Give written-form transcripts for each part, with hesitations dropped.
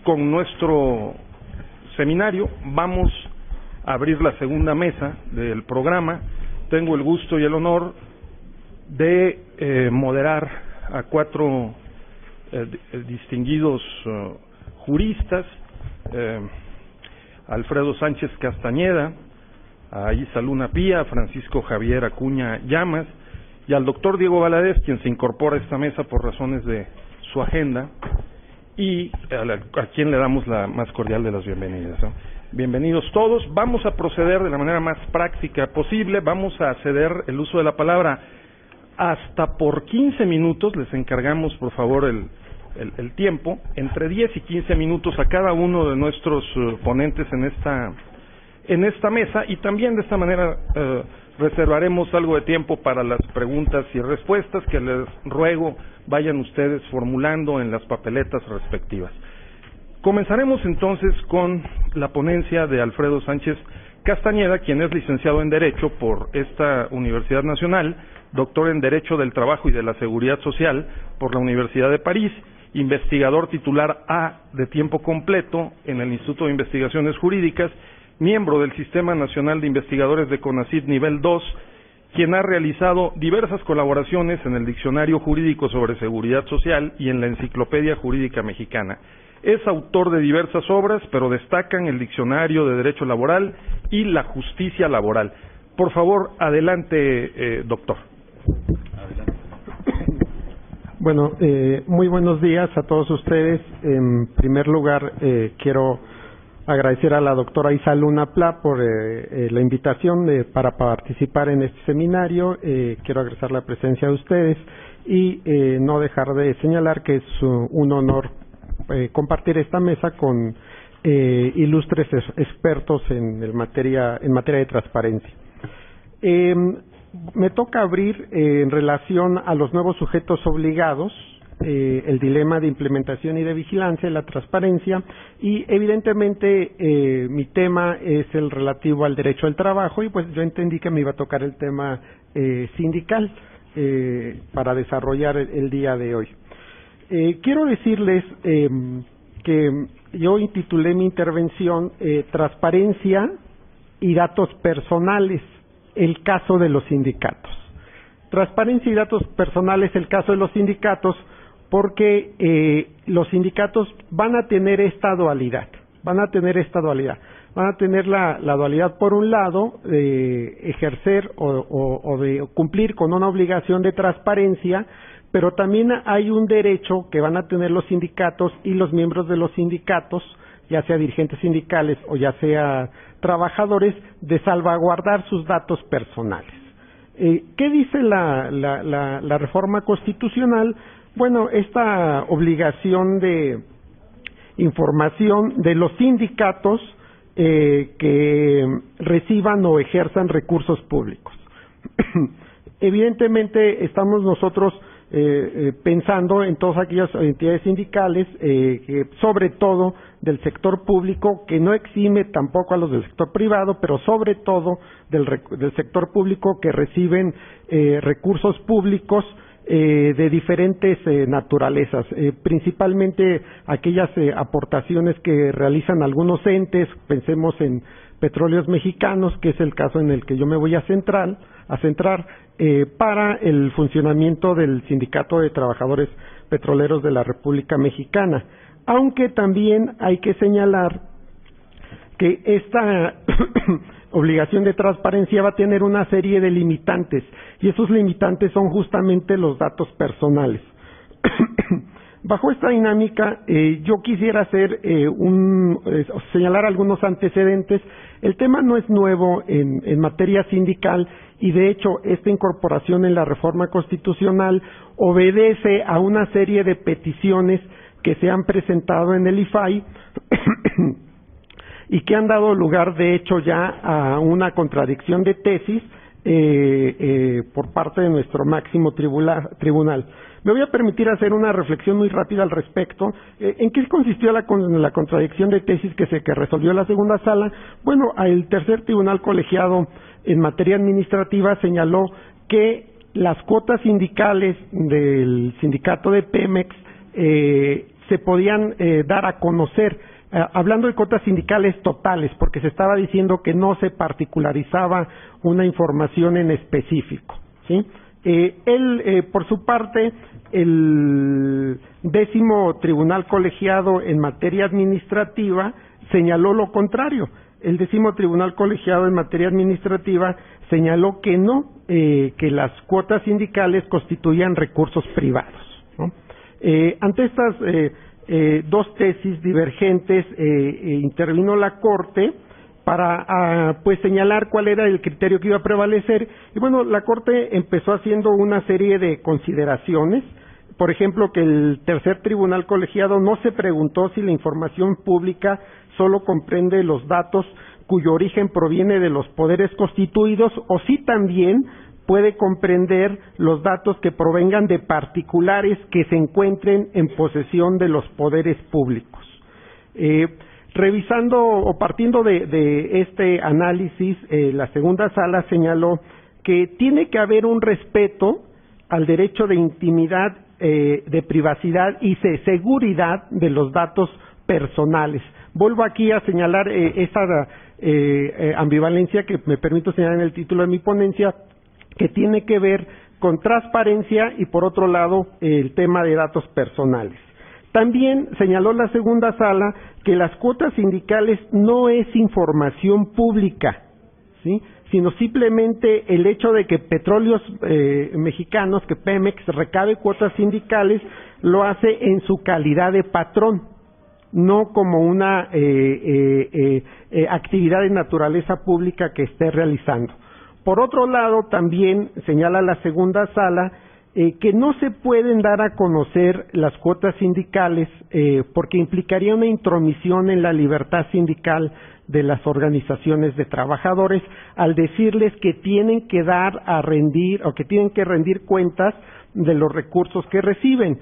con nuestro seminario. Vamos a abrir la segunda mesa del programa. Tengo el gusto y el honor de moderar a cuatro distinguidos juristas, Alfredo Sánchez Castañeda, a Isa Luna Pía, a Francisco Javier Acuña Llamas y al doctor Diego Valadez, quien se incorpora a esta mesa por razones de su agenda, y a quien le damos la más cordial de las bienvenidas, ¿no? Bienvenidos todos. Vamos a proceder de la manera más práctica posible. Vamos a ceder el uso de la palabra hasta por 15 minutos. Les encargamos, por favor, el tiempo, entre 10 y 15 minutos a cada uno de nuestros ponentes en esta mesa, y también de esta manera reservaremos algo de tiempo para las preguntas y respuestas que les ruego vayan ustedes formulando en las papeletas respectivas. Comenzaremos entonces con la ponencia de Alfredo Sánchez Castañeda, quien es licenciado en Derecho por esta Universidad Nacional, doctor en Derecho del Trabajo y de la Seguridad Social por la Universidad de París, investigador titular A de tiempo completo en el Instituto de Investigaciones Jurídicas, miembro del Sistema Nacional de Investigadores de CONACYT Nivel 2, quien ha realizado diversas colaboraciones en el Diccionario Jurídico sobre Seguridad Social y en la Enciclopedia Jurídica Mexicana. Es autor de diversas obras, pero destacan el Diccionario de Derecho Laboral y la Justicia Laboral. Por favor, adelante, doctor. Adelante. Bueno, muy buenos días a todos ustedes. En primer lugar, quiero agradecer a la doctora Isa Luna Pla por la invitación para participar en este seminario. Quiero agradecer la presencia de ustedes y no dejar de señalar que es un honor compartir esta mesa con ilustres expertos en materia de transparencia. Me toca abrir en relación a los nuevos sujetos obligados, el dilema de implementación y de vigilancia, la transparencia, y evidentemente mi tema es el relativo al derecho al trabajo, y pues yo entendí que me iba a tocar el tema sindical para desarrollar el día de hoy. Quiero decirles que yo intitulé mi intervención Transparencia y datos personales, el caso de los sindicatos. Transparencia y datos personales, el caso de los sindicatos, porque los sindicatos van a tener esta dualidad, van a tener la dualidad por un lado de ejercer o de cumplir con una obligación de transparencia, pero también hay un derecho que van a tener los sindicatos y los miembros de los sindicatos, ya sea dirigentes sindicales o ya sea trabajadores, de salvaguardar sus datos personales. ¿Qué dice la reforma constitucional? Bueno, esta obligación de información de los sindicatos que reciban o ejerzan recursos públicos. Evidentemente estamos nosotros pensando en todas aquellas entidades sindicales, sobre todo del sector público, que no exime tampoco a los del sector privado, pero sobre todo del sector público, que reciben recursos públicos de diferentes naturalezas, principalmente aquellas aportaciones que realizan algunos entes. Pensemos en Petróleos Mexicanos, que es el caso en el que yo me voy a centrar para el funcionamiento del Sindicato de Trabajadores Petroleros de la República Mexicana. Aunque también hay que señalar que esta obligación de transparencia va a tener una serie de limitantes, y esos limitantes son justamente los datos personales. Bajo esta dinámica, yo quisiera señalar algunos antecedentes. El tema no es nuevo en materia sindical, y de hecho esta incorporación en la reforma constitucional obedece a una serie de peticiones que se han presentado en el IFAI y que han dado lugar de hecho ya a una contradicción de tesis por parte de nuestro máximo tribunal. Me voy a permitir hacer una reflexión muy rápida al respecto. ¿En qué consistió la contradicción de tesis que resolvió la segunda sala? Bueno, el tercer tribunal colegiado en materia administrativa señaló que las cuotas sindicales del sindicato de Pemex se podían dar a conocer, hablando de cuotas sindicales totales, porque se estaba diciendo que no se particularizaba una información en específico, ¿sí? Por su parte, el 10º Tribunal Colegiado en materia administrativa señaló lo contrario. El 10º Tribunal Colegiado en materia administrativa señaló que no, que las cuotas sindicales constituían recursos privados, ¿no? Ante estas dos tesis divergentes, intervino la Corte para pues señalar cuál era el criterio que iba a prevalecer. Y bueno, la Corte empezó haciendo una serie de consideraciones. Por ejemplo, que el tercer tribunal colegiado no se preguntó si la información pública solo comprende los datos cuyo origen proviene de los poderes constituidos, o si también puede comprender los datos que provengan de particulares que se encuentren en posesión de los poderes públicos. Revisando o partiendo de este análisis, la segunda sala señaló que tiene que haber un respeto al derecho de intimidad, de privacidad y de seguridad de los datos personales. Vuelvo aquí a señalar esa ambivalencia que me permito señalar en el título de mi ponencia, que tiene que ver con transparencia y, por otro lado, el tema de datos personales. También señaló la segunda sala que las cuotas sindicales no es información pública, ¿sí?, sino simplemente el hecho de que Petróleos Mexicanos, que Pemex, recabe cuotas sindicales, lo hace en su calidad de patrón, no como una actividad de naturaleza pública que esté realizando. Por otro lado, también señala la segunda sala que no se pueden dar a conocer las cuotas sindicales porque implicaría una intromisión en la libertad sindical de las organizaciones de trabajadores al decirles que tienen que dar a rendir o que tienen que rendir cuentas de los recursos que reciben.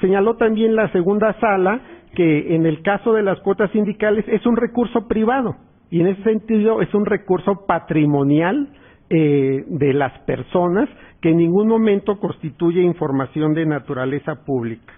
Señaló también la segunda sala que en el caso de las cuotas sindicales es un recurso privado y en ese sentido es un recurso patrimonial de las personas que en ningún momento constituye información de naturaleza pública.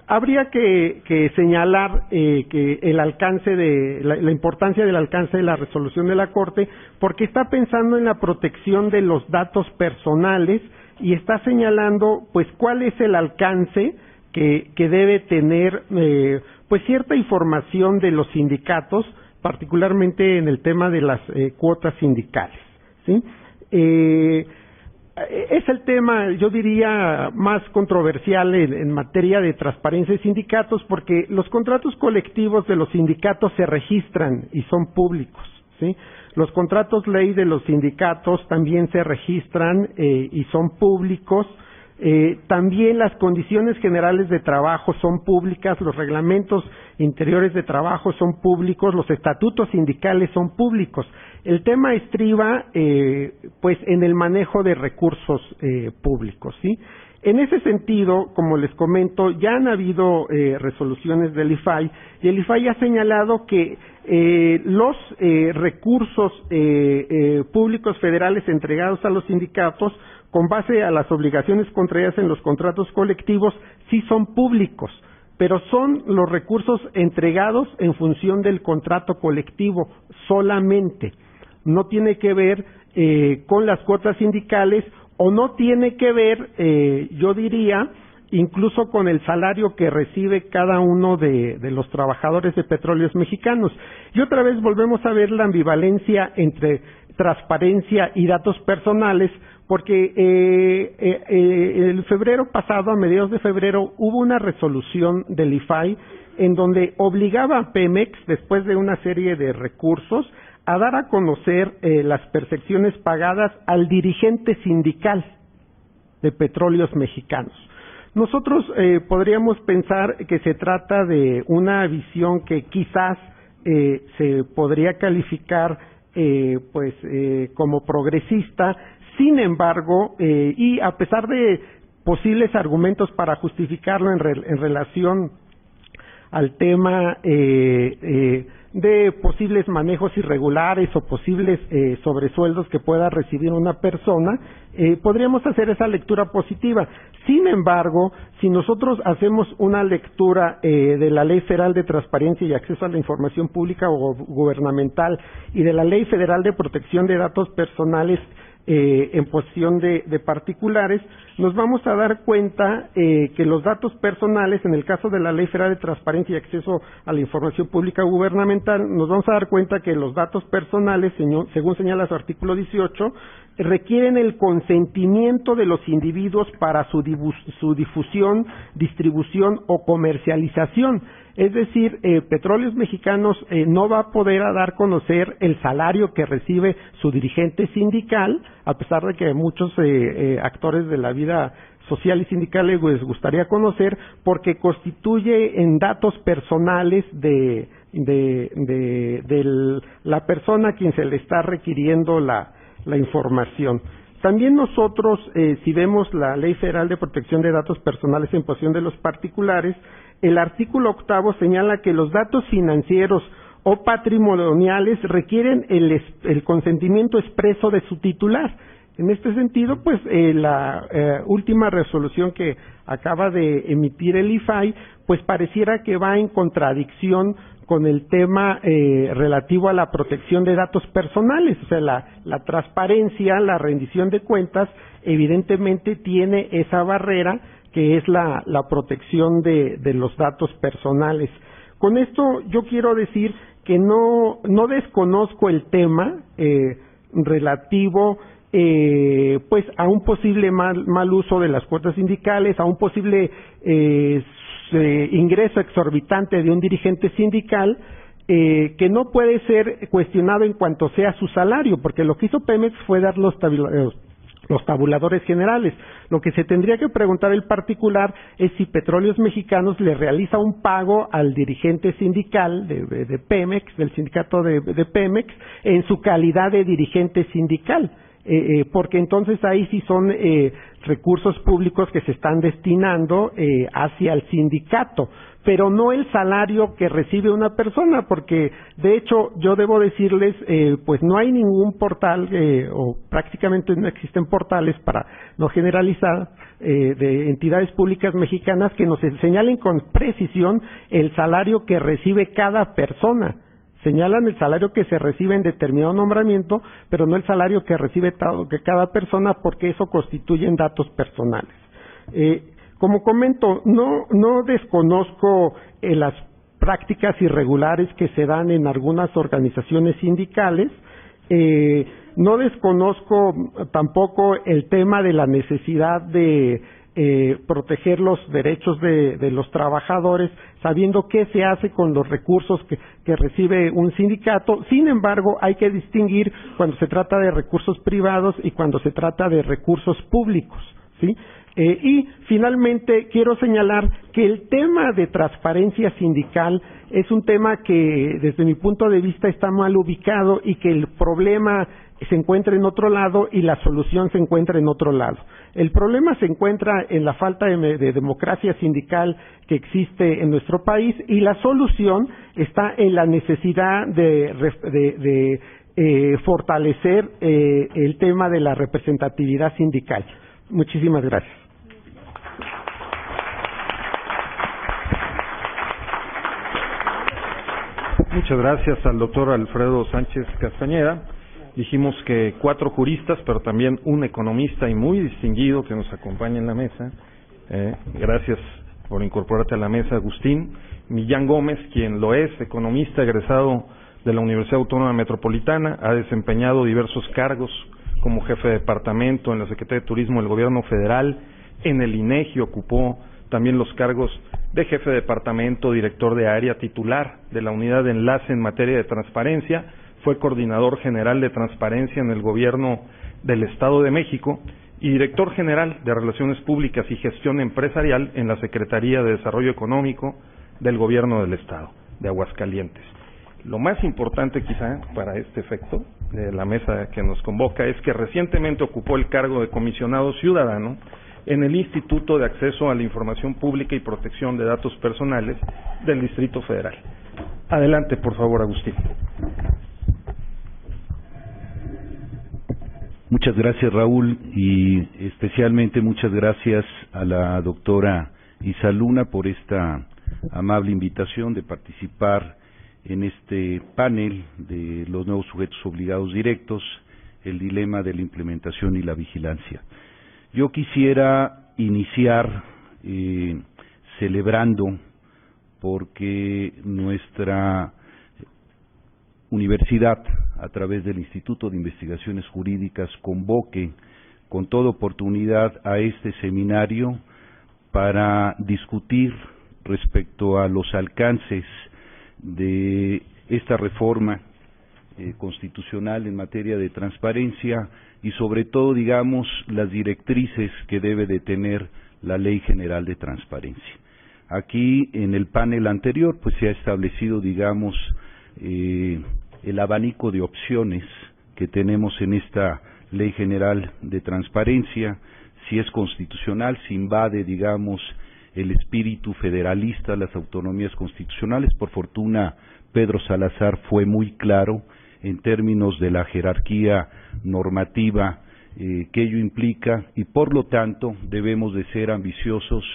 Habría que señalar que el alcance de la importancia del alcance de la resolución de la Corte, porque está pensando en la protección de los datos personales y está señalando pues cuál es el alcance que debe tener pues cierta información de los sindicatos, particularmente en el tema de las cuotas sindicales, ¿sí? Es el tema, yo diría, más controversial en materia de transparencia de sindicatos, porque los contratos colectivos de los sindicatos se registran y son públicos, ¿sí? Los contratos ley de los sindicatos también se registran y son públicos. También las condiciones generales de trabajo son públicas, los reglamentos interiores de trabajo son públicos, los estatutos sindicales son públicos. El tema estriba pues en el manejo de recursos públicos, ¿sí? En ese sentido, como les comento, ya han habido resoluciones del IFAI y el IFAI ha señalado que los recursos públicos federales entregados a los sindicatos con base a las obligaciones contraídas en los contratos colectivos sí son públicos, pero son los recursos entregados en función del contrato colectivo solamente. No tiene que ver con las cuotas sindicales o no tiene que ver, yo diría, incluso con el salario que recibe cada uno de los trabajadores de Petróleos Mexicanos. Y otra vez volvemos a ver la ambivalencia entre transparencia y datos personales, porque el febrero pasado, a mediados de febrero, hubo una resolución del IFAI en donde obligaba a Pemex, después de una serie de recursos, a dar a conocer las percepciones pagadas al dirigente sindical de Petróleos Mexicanos. Nosotros podríamos pensar que se trata de una visión que quizás se podría calificar como progresista. Sin embargo, y a pesar de posibles argumentos para justificarlo en relación al tema de de posibles manejos irregulares o posibles sobresueldos que pueda recibir una persona, podríamos hacer esa lectura positiva. Sin embargo, si nosotros hacemos una lectura de la Ley Federal de Transparencia y Acceso a la Información Pública o Gubernamental y de la Ley Federal de Protección de Datos Personales en posesión de particulares, nos vamos a dar cuenta que los datos personales, en el caso de la Ley Federal de Transparencia y Acceso a la Información Pública Gubernamental, nos vamos a dar cuenta que los datos personales, según señala su artículo 18, requieren el consentimiento de los individuos para su difusión, distribución o comercialización. Es decir, Petróleos Mexicanos no va a poder dar a conocer el salario que recibe su dirigente sindical, a pesar de que muchos actores de la vida social y sindical les gustaría conocer, porque constituye en datos personales de la persona a quien se le está requiriendo la información. También nosotros, si vemos la Ley Federal de Protección de Datos Personales en posesión de los particulares, el artículo 8 señala que los datos financieros o patrimoniales requieren el consentimiento expreso de su titular. En este sentido, pues la última resolución que acaba de emitir el IFAI, pues pareciera que va en contradicción con el tema relativo a la protección de datos personales. O sea, la transparencia, la rendición de cuentas, evidentemente tiene esa barrera que es la protección de los datos personales. Con esto yo quiero decir que no desconozco el tema relativo pues a un posible mal uso de las cuotas sindicales, a un posible ingreso exorbitante de un dirigente sindical que no puede ser cuestionado en cuanto sea su salario, porque lo que hizo Pemex fue dar los tabuladores generales. Lo que se tendría que preguntar el particular es si Petróleos Mexicanos le realiza un pago al dirigente sindical de Pemex, del sindicato de Pemex, en su calidad de dirigente sindical. Porque entonces ahí sí son recursos públicos que se están destinando hacia el sindicato, pero no el salario que recibe una persona, porque de hecho yo debo decirles, pues no hay ningún portal o prácticamente no existen portales, para no generalizar, de entidades públicas mexicanas que nos señalen con precisión el salario que recibe cada persona. Señalan el salario que se recibe en determinado nombramiento, pero no el salario que recibe cada persona, porque eso constituyen datos personales. Como comento, no desconozco las prácticas irregulares que se dan en algunas organizaciones sindicales, no desconozco tampoco el tema de la necesidad de proteger los derechos de los trabajadores, sabiendo qué se hace con los recursos que recibe un sindicato. Sin embargo, hay que distinguir cuando se trata de recursos privados y cuando se trata de recursos públicos, ¿sí? Y finalmente quiero señalar que el tema de transparencia sindical es un tema que desde mi punto de vista está mal ubicado y que el problema se encuentra en otro lado y la solución se encuentra en otro lado. El problema se encuentra en la falta de democracia sindical que existe en nuestro país, y la solución está en la necesidad de fortalecer el tema de la representatividad sindical. Muchísimas gracias. Muchas gracias al doctor Alfredo Sánchez Castañeda. Dijimos que 4 juristas, pero también un economista y muy distinguido que nos acompaña en la mesa. Gracias por incorporarte a la mesa, Agustín. Millán Gómez, quien lo es, economista egresado de la Universidad Autónoma Metropolitana, ha desempeñado diversos cargos como jefe de departamento en la Secretaría de Turismo del Gobierno Federal, en el INEGI ocupó también los cargos de jefe de departamento, director de área, titular de la unidad de enlace en materia de transparencia, fue coordinador general de transparencia en el Gobierno del Estado de México y director general de Relaciones Públicas y Gestión Empresarial en la Secretaría de Desarrollo Económico del Gobierno del Estado de Aguascalientes. Lo más importante quizá para este efecto de la mesa que nos convoca es que recientemente ocupó el cargo de comisionado ciudadano en el Instituto de Acceso a la Información Pública y Protección de Datos Personales del Distrito Federal. Adelante, por favor, Agustín. Muchas gracias, Raúl, y especialmente muchas gracias a la doctora Isa Luna por esta amable invitación de participar en este panel de los nuevos sujetos obligados directos, el dilema de la implementación y la vigilancia. Yo quisiera iniciar celebrando porque nuestra universidad, a través del Instituto de Investigaciones Jurídicas, convoque con toda oportunidad a este seminario para discutir respecto a los alcances de esta reforma constitucional en materia de transparencia y sobre todo, digamos, las directrices que debe de tener la Ley General de Transparencia. Aquí, en el panel anterior, pues se ha establecido, digamos, el abanico de opciones que tenemos en esta Ley General de Transparencia, si es constitucional, si invade, digamos, el espíritu federalista, las autonomías constitucionales. Por fortuna, Pedro Salazar fue muy claro en términos de la jerarquía normativa que ello implica y, por lo tanto, debemos de ser ambiciosos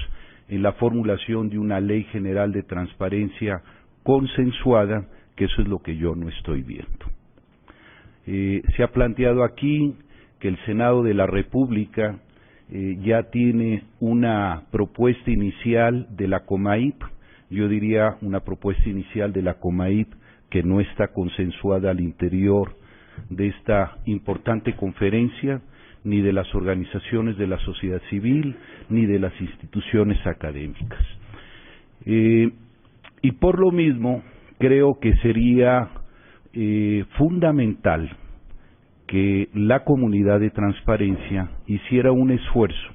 en la formulación de una Ley General de Transparencia consensuada, que eso es lo que yo no estoy viendo. Se ha planteado aquí que el Senado de la República ya tiene una propuesta inicial de la COMAIP, yo diría una propuesta inicial de la COMAIP que no está consensuada al interior de esta importante conferencia, ni de las organizaciones de la sociedad civil, ni de las instituciones académicas. Y por lo mismo, creo que sería fundamental que la comunidad de transparencia hiciera un esfuerzo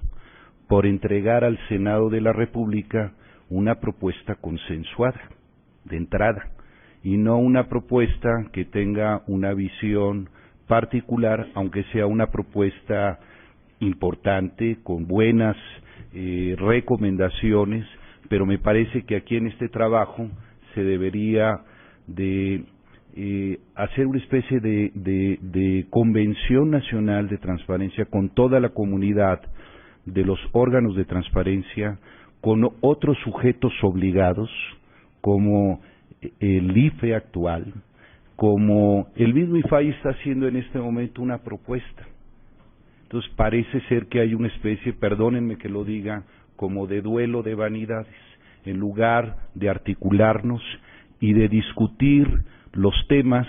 por entregar al Senado de la República una propuesta consensuada de entrada y no una propuesta que tenga una visión particular, aunque sea una propuesta importante, con buenas recomendaciones, pero me parece que aquí en este trabajo se debería de hacer una especie de convención nacional de transparencia con toda la comunidad de los órganos de transparencia, con otros sujetos obligados, como el IFE actual, como el mismo IFAI está haciendo en este momento una propuesta. Entonces parece ser que hay una especie, perdónenme que lo diga, como de duelo de vanidades, en lugar de articularnos y de discutir los temas,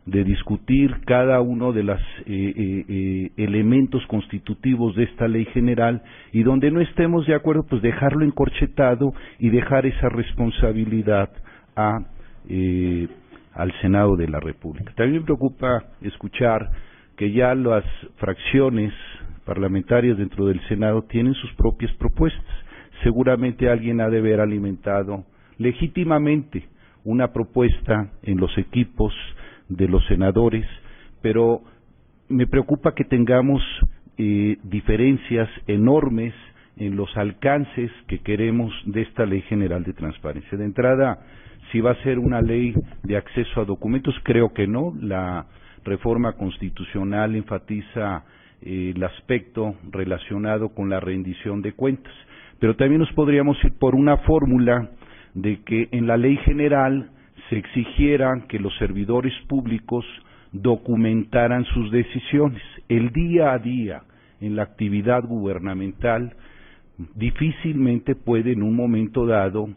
de discutir cada uno de los elementos constitutivos de esta ley general, y donde no estemos de acuerdo, pues dejarlo encorchetado y dejar esa responsabilidad al Senado de la República. También me preocupa escuchar que ya las fracciones parlamentarias dentro del Senado tienen sus propias propuestas. Seguramente alguien ha de haber alimentado legítimamente una propuesta en los equipos de los senadores, pero me preocupa que tengamos diferencias enormes en los alcances que queremos de esta Ley General de Transparencia. De entrada, si va a ser una ley de acceso a documentos, creo que no. La reforma constitucional enfatiza el aspecto relacionado con la rendición de cuentas, pero también nos podríamos ir por una fórmula de que en la ley general se exigiera que los servidores públicos documentaran sus decisiones. El día a día en la actividad gubernamental difícilmente puede en un momento dado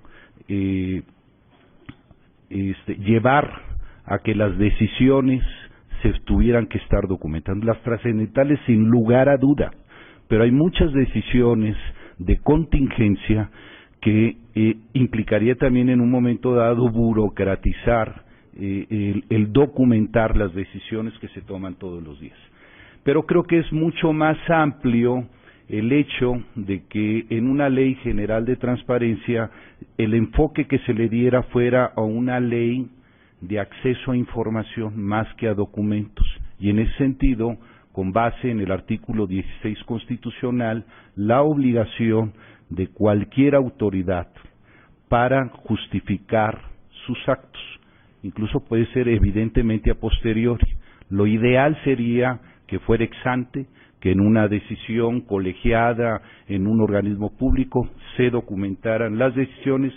llevar a que las decisiones se tuvieran que estar documentando. Las trascendentales sin lugar a duda, pero hay muchas decisiones de contingencia que implicaría también en un momento dado burocratizar el documentar las decisiones que se toman todos los días. Pero creo que es mucho más amplio el hecho de que en una ley general de transparencia el enfoque que se le diera fuera a una ley de acceso a información más que a documentos. Y en ese sentido, con base en el artículo 16 constitucional, la obligación de cualquier autoridad para justificar sus actos, incluso puede ser evidentemente a posteriori. Lo ideal sería que fuera ex ante, que en una decisión colegiada, en un organismo público, se documentaran las decisiones,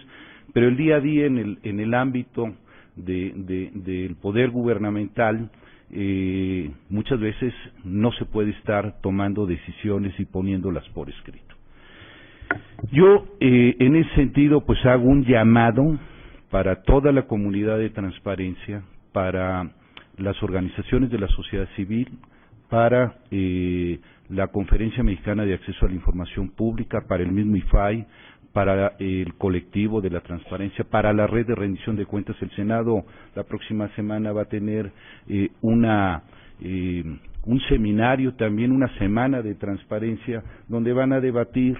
pero el día a día en el ámbito del poder gubernamental, muchas veces no se puede estar tomando decisiones y poniéndolas por escrito. Yo, en ese sentido, pues hago un llamado para toda la comunidad de transparencia, para las organizaciones de la sociedad civil, para la Conferencia Mexicana de Acceso a la Información Pública, para el mismo IFAI, para el colectivo de la transparencia, para la red de rendición de cuentas. El Senado la próxima semana va a tener un seminario, también una semana de transparencia, donde van a debatir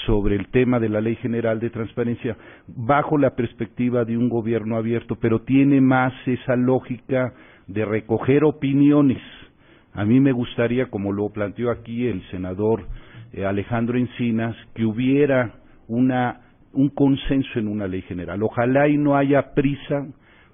sobre el tema de la Ley General de Transparencia bajo la perspectiva de un gobierno abierto, pero tiene más esa lógica de recoger opiniones. A mí me gustaría, como lo planteó aquí el senador Alejandro Encinas, que hubiera un consenso en una ley general. Ojalá y no haya prisa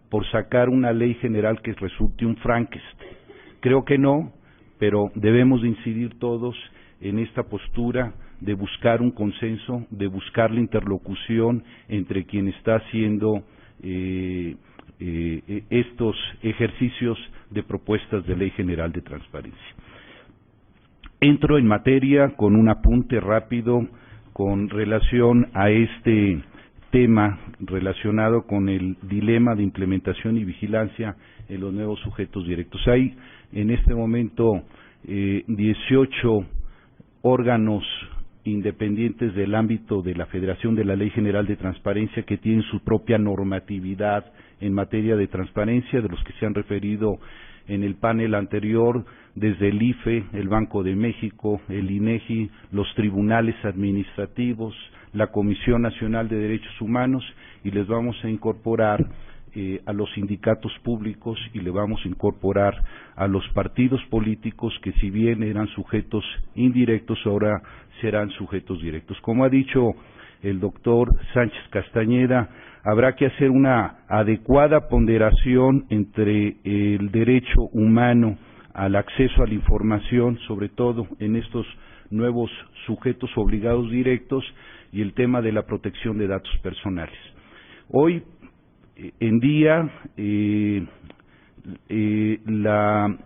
por sacar una ley general que resulte un Frankenstein. Creo que no, pero debemos de incidir todos en esta postura de buscar un consenso, de buscar la interlocución entre quien está haciendo estos ejercicios de propuestas de Ley General de Transparencia. Entro en materia con un apunte rápido con relación a este tema relacionado con el dilema de implementación y vigilancia en los nuevos sujetos directos. Hay en este momento 18 órganos independientes del ámbito de la Federación de la Ley General de Transparencia que tienen su propia normatividad en materia de transparencia, de los que se han referido en el panel anterior, desde el IFE, el Banco de México, el INEGI, los tribunales administrativos, la Comisión Nacional de Derechos Humanos, y les vamos a incorporar a los sindicatos públicos y le vamos a incorporar a los partidos políticos que, si bien eran sujetos indirectos, ahora serán sujetos directos. Como ha dicho el doctor Sánchez Castañeda, habrá que hacer una adecuada ponderación entre el derecho humano al acceso a la información, sobre todo en estos nuevos sujetos obligados directos, y el tema de la protección de datos personales. Hoy en día la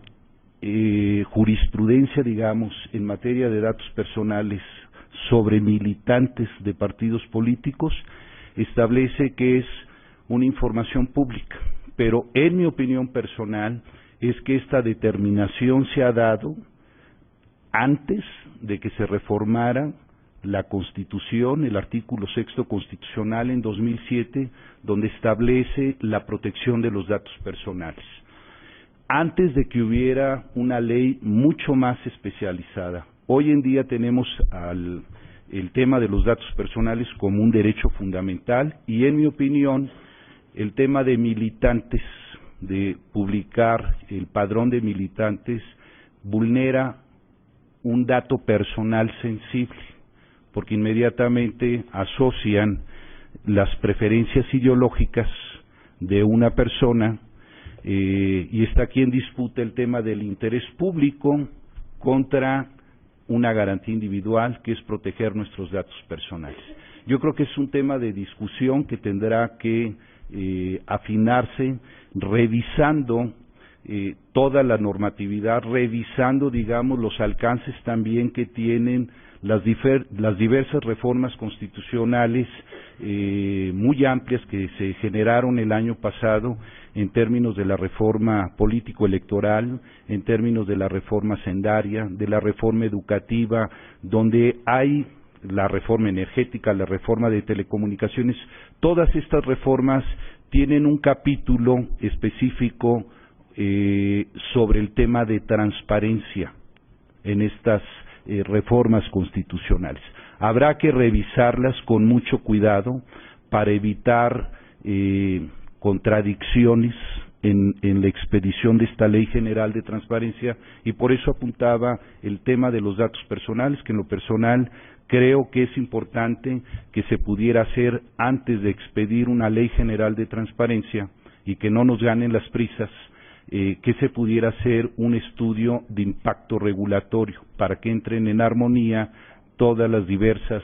jurisprudencia, digamos, en materia de datos personales sobre militantes de partidos políticos establece que es una información pública, pero en mi opinión personal es que esta determinación se ha dado antes de que se reformara la Constitución, el artículo 6º constitucional en 2007, donde establece la protección de los datos personales, antes de que hubiera una ley mucho más especializada. Hoy en día tenemos el tema de los datos personales como un derecho fundamental, y en mi opinión el tema de militantes, de publicar el padrón de militantes, vulnera un dato personal sensible, porque inmediatamente asocian las preferencias ideológicas de una persona y está aquí en disputa el tema del interés público contra una garantía individual, que es proteger nuestros datos personales. Yo creo que es un tema de discusión que tendrá que afinarse, revisando toda la normatividad, revisando, digamos, los alcances también que tienen las diversas reformas constitucionales muy amplias que se generaron el año pasado en términos de la reforma político-electoral, en términos de la reforma hacendaria, de la reforma educativa, donde hay la reforma energética, la reforma de telecomunicaciones. Todas estas reformas tienen un capítulo específico sobre el tema de transparencia en estas reformas constitucionales. Habrá que revisarlas con mucho cuidado para evitar contradicciones en la expedición de esta Ley General de Transparencia, y por eso apuntaba el tema de los datos personales, que en lo personal creo que es importante que se pudiera hacer antes de expedir una Ley General de Transparencia, y que no nos ganen las prisas, que se pudiera hacer un estudio de impacto regulatorio para que entren en armonía todas las diversas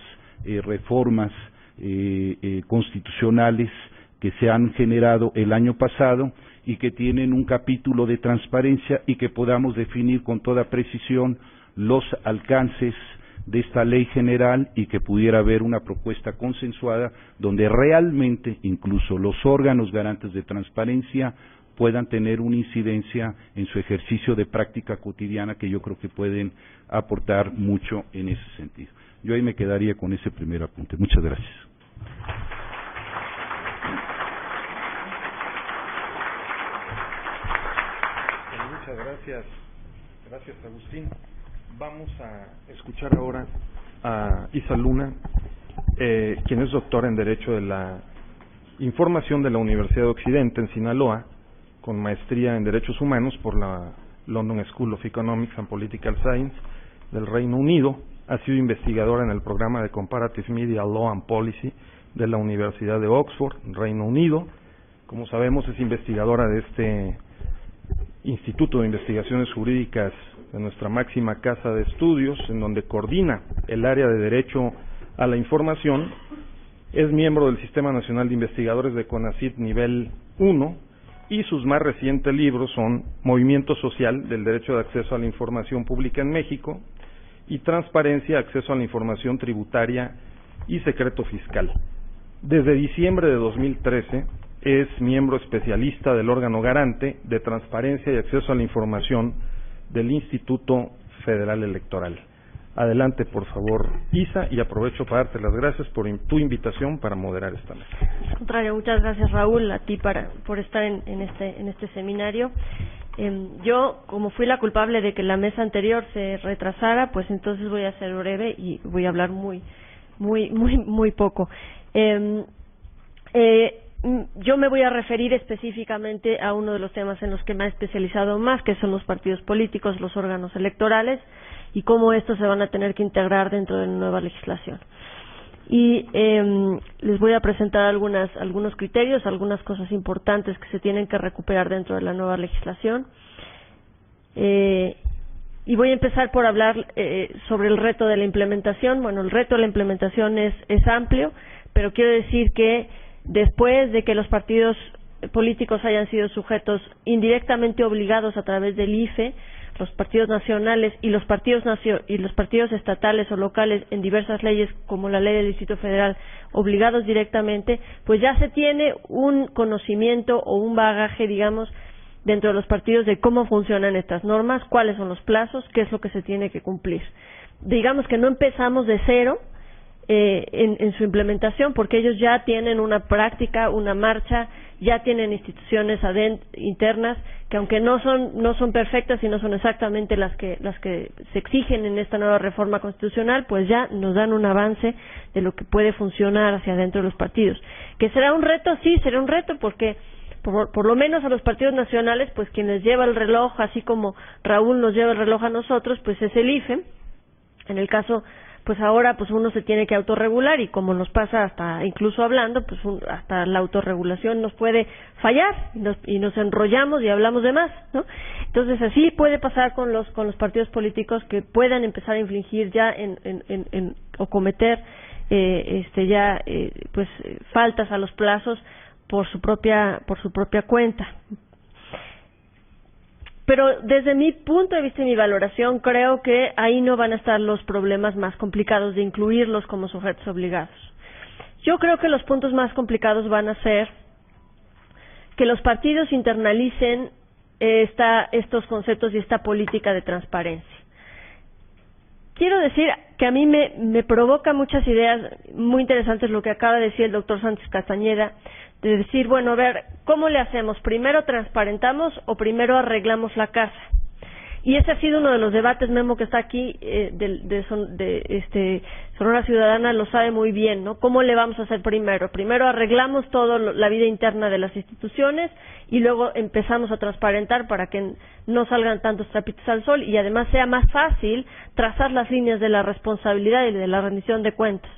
reformas constitucionales que se han generado el año pasado y que tienen un capítulo de transparencia, y que podamos definir con toda precisión los alcances de esta ley general, y que pudiera haber una propuesta consensuada donde realmente incluso los órganos garantes de transparencia puedan tener una incidencia en su ejercicio de práctica cotidiana, que yo creo que pueden aportar mucho en ese sentido. Yo ahí me quedaría con ese primer apunte. Muchas gracias. Muchas gracias. Gracias, Agustín. Vamos a escuchar ahora a Isa Luna, quien es doctora en Derecho de la Información de la Universidad de Occidente en Sinaloa, con maestría en Derechos Humanos por la London School of Economics and Political Science del Reino Unido. Ha sido investigadora en el programa de Comparative Media Law and Policy de la Universidad de Oxford, Reino Unido. Como sabemos, es investigadora de este Instituto de Investigaciones Jurídicas de nuestra máxima casa de estudios, en donde coordina el área de Derecho a la Información. Es miembro del Sistema Nacional de Investigadores de CONACYT Nivel 1, y sus más recientes libros son Movimiento Social del Derecho de Acceso a la Información Pública en México y Transparencia, Acceso a la Información Tributaria y Secreto Fiscal. Desde diciembre de 2013 es miembro especialista del órgano garante de Transparencia y Acceso a la Información del Instituto Federal Electoral. Adelante, por favor, Isa, y aprovecho para darte las gracias por tu invitación para moderar esta mesa. Al contrario, muchas gracias, Raúl, a ti por estar en este seminario. Yo, como fui la culpable de que la mesa anterior se retrasara, pues entonces voy a ser breve y voy a hablar muy poco. Yo me voy a referir específicamente a uno de los temas en los que me he especializado más, que son los partidos políticos, los órganos electorales, y cómo estos se van a tener que integrar dentro de la nueva legislación. Y les voy a presentar algunos criterios, algunas cosas importantes que se tienen que recuperar dentro de la nueva legislación. Y voy a empezar por hablar sobre el reto de la implementación. Bueno, el reto de la implementación es amplio, pero quiero decir que después de que los partidos políticos hayan sido sujetos indirectamente obligados a través del IFE, los partidos nacionales y los partidos estatales o locales en diversas leyes, como la ley del Distrito Federal, obligados directamente, pues ya se tiene un conocimiento o un bagaje, digamos, dentro de los partidos de cómo funcionan estas normas, cuáles son los plazos, qué es lo que se tiene que cumplir. Digamos que no empezamos de cero en su implementación, porque ellos ya tienen una práctica, una marcha, ya tienen instituciones internas que, aunque no son perfectas y no son exactamente las que se exigen en esta nueva reforma constitucional, pues ya nos dan un avance de lo que puede funcionar hacia adentro de los partidos. ¿Que será un reto? Sí, será un reto, porque por lo menos a los partidos nacionales, pues quien les lleva el reloj, así como Raúl nos lleva el reloj a nosotros, pues es el IFE. En el caso, pues ahora pues uno se tiene que autorregular, y como nos pasa hasta incluso hablando, pues hasta la autorregulación nos puede fallar y nos enrollamos y hablamos de más, ¿no? Entonces así puede pasar con los partidos políticos, que puedan empezar a infligir ya o cometer pues faltas a los plazos por su propia cuenta. Pero desde mi punto de vista y mi valoración, creo que ahí no van a estar los problemas más complicados de incluirlos como sujetos obligados. Yo creo que los puntos más complicados van a ser que los partidos internalicen estos conceptos y esta política de transparencia. Quiero decir que a mí me provoca muchas ideas muy interesantes lo que acaba de decir el doctor Sánchez Castañeda, de decir, bueno, a ver, ¿cómo le hacemos? ¿Primero transparentamos o primero arreglamos la casa? Y ese ha sido uno de los debates, Memo, que está aquí, Sonora Ciudadana lo sabe muy bien, ¿no? ¿Cómo le vamos a hacer primero? Primero arreglamos toda la vida interna de las instituciones y luego empezamos a transparentar para que no salgan tantos trapitos al sol y además sea más fácil trazar las líneas de la responsabilidad y de la rendición de cuentas.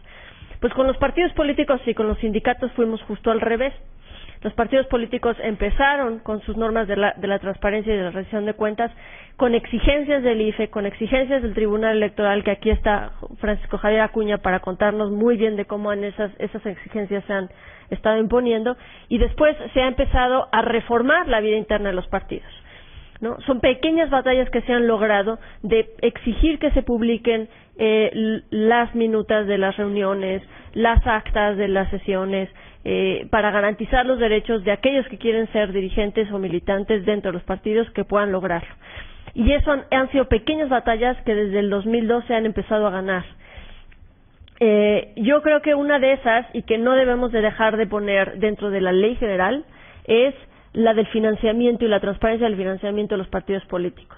Pues con los partidos políticos y con los sindicatos fuimos justo al revés. Los partidos políticos empezaron con sus normas de la transparencia y de la rendición de cuentas, con exigencias del IFE, con exigencias del Tribunal Electoral, que aquí está Francisco Javier Acuña para contarnos muy bien de cómo esas exigencias se han estado imponiendo, y después se ha empezado a reformar la vida interna de los partidos, ¿no? Son pequeñas batallas que se han logrado de exigir que se publiquen las minutas de las reuniones, las actas de las sesiones, para garantizar los derechos de aquellos que quieren ser dirigentes o militantes dentro de los partidos, que puedan lograrlo. Y eso han sido pequeñas batallas que desde el 2012 han empezado a ganar. Yo creo que una de esas, y que no debemos de dejar de poner dentro de la ley general, es la del financiamiento y la transparencia del financiamiento de los partidos políticos.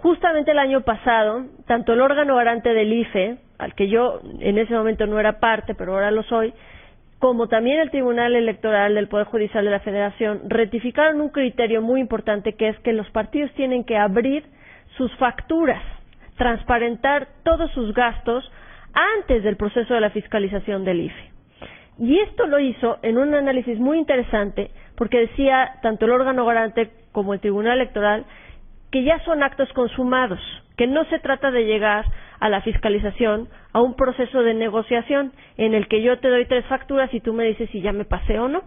Justamente el año pasado, tanto el órgano garante del IFE, al que yo en ese momento no era parte, pero ahora lo soy, como también el Tribunal Electoral del Poder Judicial de la Federación, ratificaron un criterio muy importante, que es que los partidos tienen que abrir sus facturas, transparentar todos sus gastos antes del proceso de la fiscalización del IFE. Y esto lo hizo en un análisis muy interesante, porque decía tanto el órgano garante como el Tribunal Electoral que ya son actos consumados, que no se trata de llegar a la fiscalización a un proceso de negociación en el que yo te doy 3 facturas y tú me dices si ya me pasé o no.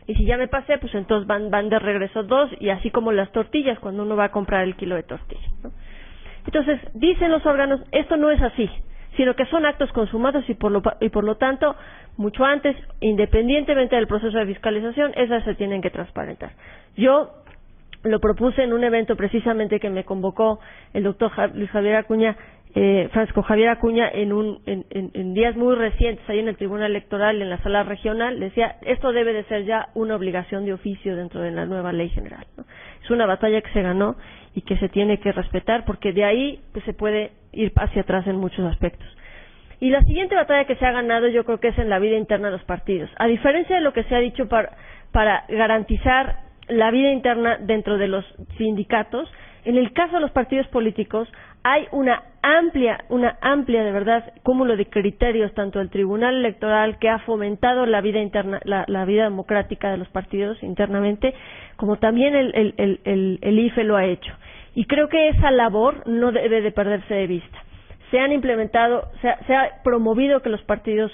Y si ya me pasé, pues entonces van de regreso 2, y así como las tortillas cuando uno va a comprar el kilo de tortilla, ¿no? Entonces, dicen los órganos, esto no es así, sino que son actos consumados y por lo tanto, mucho antes, independientemente del proceso de fiscalización, esas se tienen que transparentar. Yo lo propuse en un evento precisamente que me convocó el doctor Luis Javier Acuña, Francisco Javier Acuña, en días muy recientes, ahí en el Tribunal Electoral, en la sala regional. Decía, esto debe de ser ya una obligación de oficio dentro de la nueva ley general, ¿no? Es una batalla que se ganó y que se tiene que respetar, porque de ahí pues, se puede ir hacia atrás en muchos aspectos. Y la siguiente batalla que se ha ganado, yo creo que es en la vida interna de los partidos. A diferencia de lo que se ha dicho para garantizar la vida interna dentro de los sindicatos, en el caso de los partidos políticos hay una amplia de verdad cúmulo de criterios, tanto del Tribunal Electoral, que ha fomentado la vida interna, la vida democrática de los partidos internamente, como también el IFE lo ha hecho. Y creo que esa labor no debe de perderse de vista. Se han implementado, se ha promovido que los partidos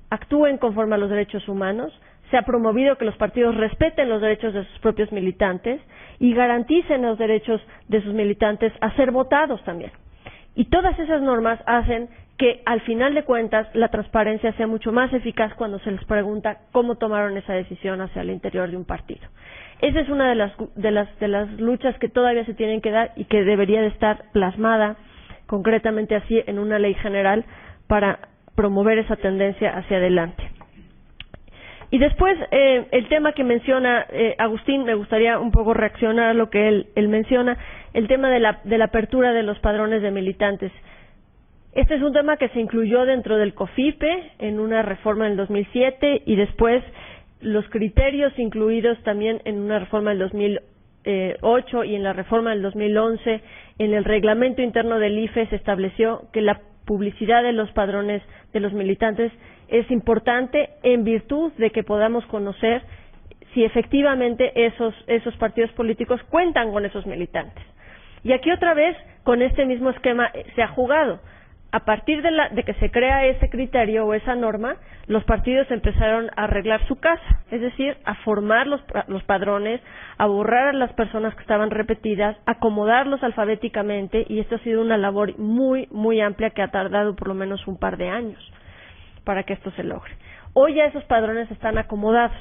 actúen conforme a los derechos humanos, se ha promovido que los partidos respeten los derechos de sus propios militantes y garanticen los derechos de sus militantes a ser votados también. Y todas esas normas hacen que, al final de cuentas, la transparencia sea mucho más eficaz cuando se les pregunta cómo tomaron esa decisión hacia el interior de un partido. Esa es una de las luchas que todavía se tienen que dar y que debería de estar plasmada concretamente así en una ley general para promover esa tendencia hacia adelante. Y después, el tema que menciona Agustín, me gustaría un poco reaccionar a lo que él menciona, el tema de la apertura de los padrones de militantes. Este es un tema que se incluyó dentro del COFIPE en una reforma del 2007 y después los criterios incluidos también en una reforma del 2008 y en la reforma del 2011. En el reglamento interno del IFE se estableció que la publicidad de los padrones de los militantes es importante en virtud de que podamos conocer si efectivamente esos partidos políticos cuentan con esos militantes. Y aquí otra vez, con este mismo esquema se ha jugado. A partir de que se crea ese criterio o esa norma, los partidos empezaron a arreglar su casa, es decir, a formar los padrones, a borrar a las personas que estaban repetidas, acomodarlos alfabéticamente, y esto ha sido una labor muy, muy amplia que ha tardado por lo menos un par de años para que esto se logre. Hoy ya esos padrones están acomodados,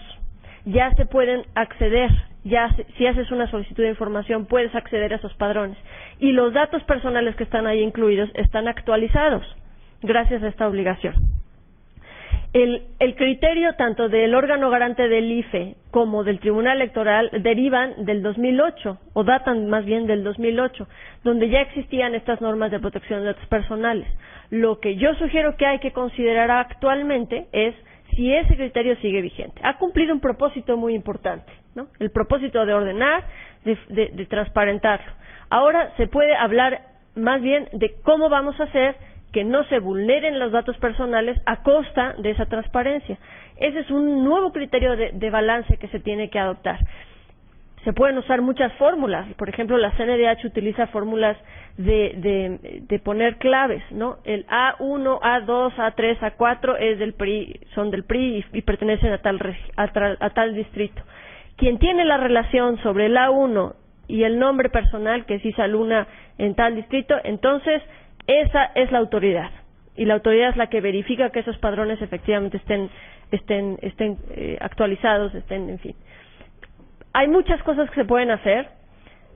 ya se pueden acceder, ya si haces una solicitud de información puedes acceder a esos padrones y los datos personales que están ahí incluidos están actualizados gracias a esta obligación. El criterio tanto del órgano garante del IFE como del Tribunal Electoral derivan del 2008 o datan más bien del 2008, donde ya existían estas normas de protección de datos personales. Lo que yo sugiero que hay que considerar actualmente es si ese criterio sigue vigente. Ha cumplido un propósito muy importante, ¿no? El propósito de ordenar, de transparentarlo. Ahora se puede hablar más bien de cómo vamos a hacer que no se vulneren los datos personales a costa de esa transparencia. Ese es un nuevo criterio de balance que se tiene que adoptar. Se pueden usar muchas fórmulas, por ejemplo, la CNDH utiliza fórmulas de poner claves, ¿no? El A1, A2, A3, A4 es del PRI, son del PRI y pertenecen a tal distrito. Quien tiene la relación sobre el A1 y el nombre personal, que es Isa Luna en tal distrito, entonces esa es la autoridad. Y la autoridad es la que verifica que esos padrones efectivamente estén actualizados, en fin. Hay muchas cosas que se pueden hacer,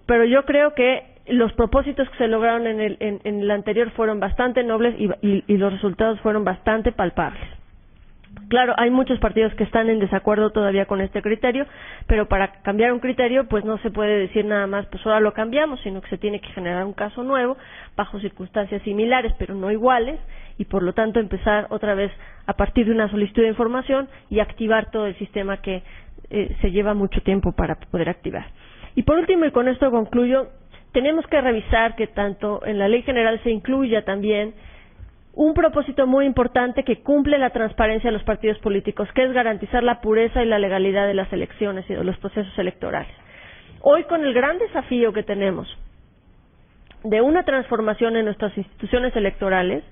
pero yo creo que los propósitos que se lograron en el anterior fueron bastante nobles y los resultados fueron bastante palpables. Claro, hay muchos partidos que están en desacuerdo todavía con este criterio, pero para cambiar un criterio pues no se puede decir nada más, pues ahora lo cambiamos, sino que se tiene que generar un caso nuevo, bajo circunstancias similares pero no iguales, y por lo tanto empezar otra vez a partir de una solicitud de información y activar todo el sistema que se lleva mucho tiempo para poder activar. Y por último, y con esto concluyo, tenemos que revisar que tanto en la Ley General se incluya también un propósito muy importante que cumple la transparencia de los partidos políticos, que es garantizar la pureza y la legalidad de las elecciones y de los procesos electorales. Hoy, con el gran desafío que tenemos de una transformación en nuestras instituciones electorales,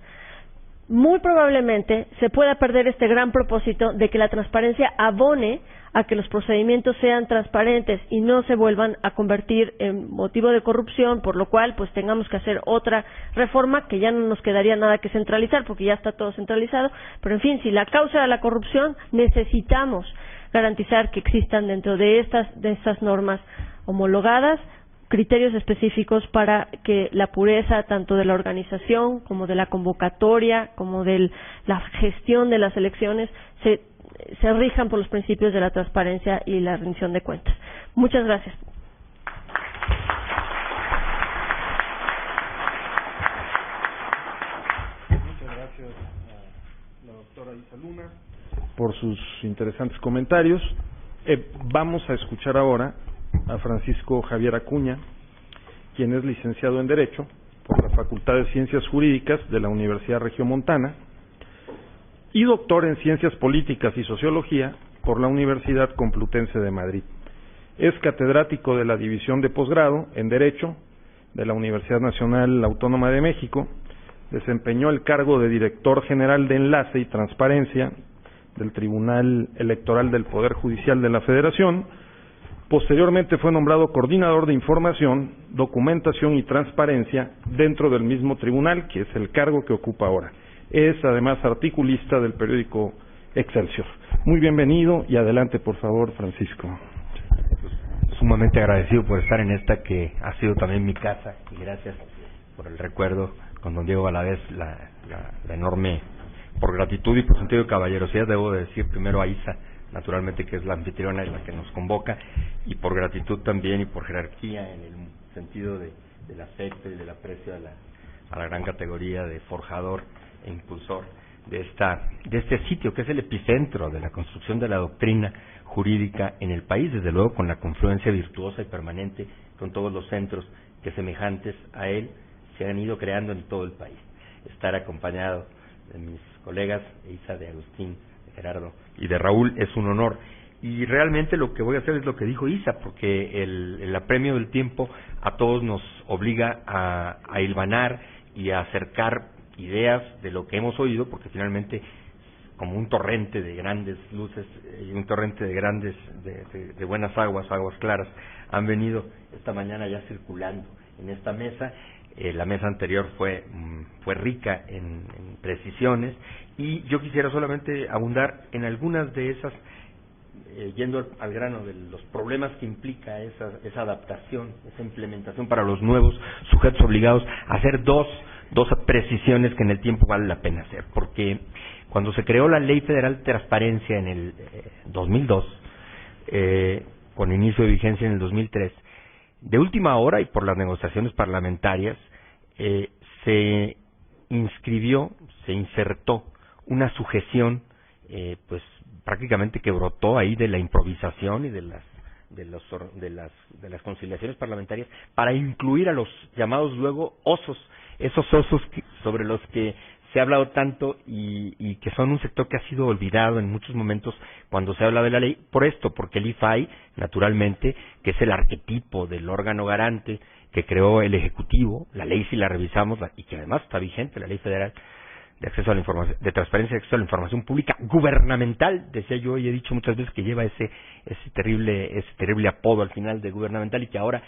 muy probablemente se pueda perder este gran propósito de que la transparencia abone a que los procedimientos sean transparentes y no se vuelvan a convertir en motivo de corrupción, por lo cual pues tengamos que hacer otra reforma que ya no nos quedaría nada que centralizar porque ya está todo centralizado, pero en fin, si la causa era la corrupción, necesitamos garantizar que existan dentro de estas normas homologadas criterios específicos para que la pureza tanto de la organización como de la convocatoria como de la gestión de las elecciones se rijan por los principios de la transparencia y la rendición de cuentas. Muchas gracias. Muchas gracias a la doctora Isa Luna por sus interesantes comentarios. Vamos a escuchar ahora a Francisco Javier Acuña, quien es licenciado en Derecho por la Facultad de Ciencias Jurídicas de la Universidad Regiomontana y doctor en Ciencias Políticas y Sociología por la Universidad Complutense de Madrid. Es catedrático de la División de Posgrado en Derecho de la Universidad Nacional Autónoma de México, desempeñó el cargo de Director General de Enlace y Transparencia del Tribunal Electoral del Poder Judicial de la Federación. Posteriormente fue nombrado Coordinador de Información, Documentación y Transparencia dentro del mismo tribunal, que es el cargo que ocupa ahora. Es además articulista del periódico Excelsior. Muy bienvenido y adelante, por favor, Francisco. Sumamente agradecido por estar en esta que ha sido también mi casa, y gracias por el recuerdo con don Diego Valadez, la enorme, por gratitud y por sentido de caballerosidad, debo de decir primero a Isa, naturalmente, que es la anfitriona y la que nos convoca, y por gratitud también y por jerarquía en el sentido del afecto y del aprecio a la gran categoría de forjador e impulsor de este sitio que es el epicentro de la construcción de la doctrina jurídica en el país, desde luego con la confluencia virtuosa y permanente con todos los centros que semejantes a él se han ido creando en todo el país. Estar acompañado de mis colegas, de Isa, de Agustín, de Gerardo y de Raúl, es un honor. Y realmente lo que voy a hacer es lo que dijo Isa, porque el apremio del tiempo a todos nos obliga a hilvanar y a acercar ideas de lo que hemos oído, porque finalmente, como un torrente de grandes luces y un torrente de grandes, de buenas aguas claras, han venido esta mañana ya circulando en esta mesa. La mesa anterior fue rica en precisiones, y yo quisiera solamente abundar en algunas de esas, yendo al grano de los problemas que implica esa adaptación, esa implementación para los nuevos sujetos obligados, a hacer dos precisiones que en el tiempo vale la pena hacer, porque cuando se creó la Ley Federal de Transparencia en el 2002, con inicio de vigencia en el 2003, de última hora y por las negociaciones parlamentarias, se insertó una sujeción, pues prácticamente que brotó ahí de la improvisación y de las de las conciliaciones parlamentarias para incluir a los llamados luego osos, esos osos sobre los que se ha hablado tanto y que son un sector que ha sido olvidado en muchos momentos cuando se habla de la ley, porque el IFAI, naturalmente, que es el arquetipo del órgano garante que creó el Ejecutivo, la ley si la revisamos, y que además está vigente, la Ley Federal de Acceso a la Información, de Transparencia y Acceso a la Información Pública Gubernamental, decía yo y he dicho muchas veces que lleva ese terrible apodo al final de gubernamental y que ahora,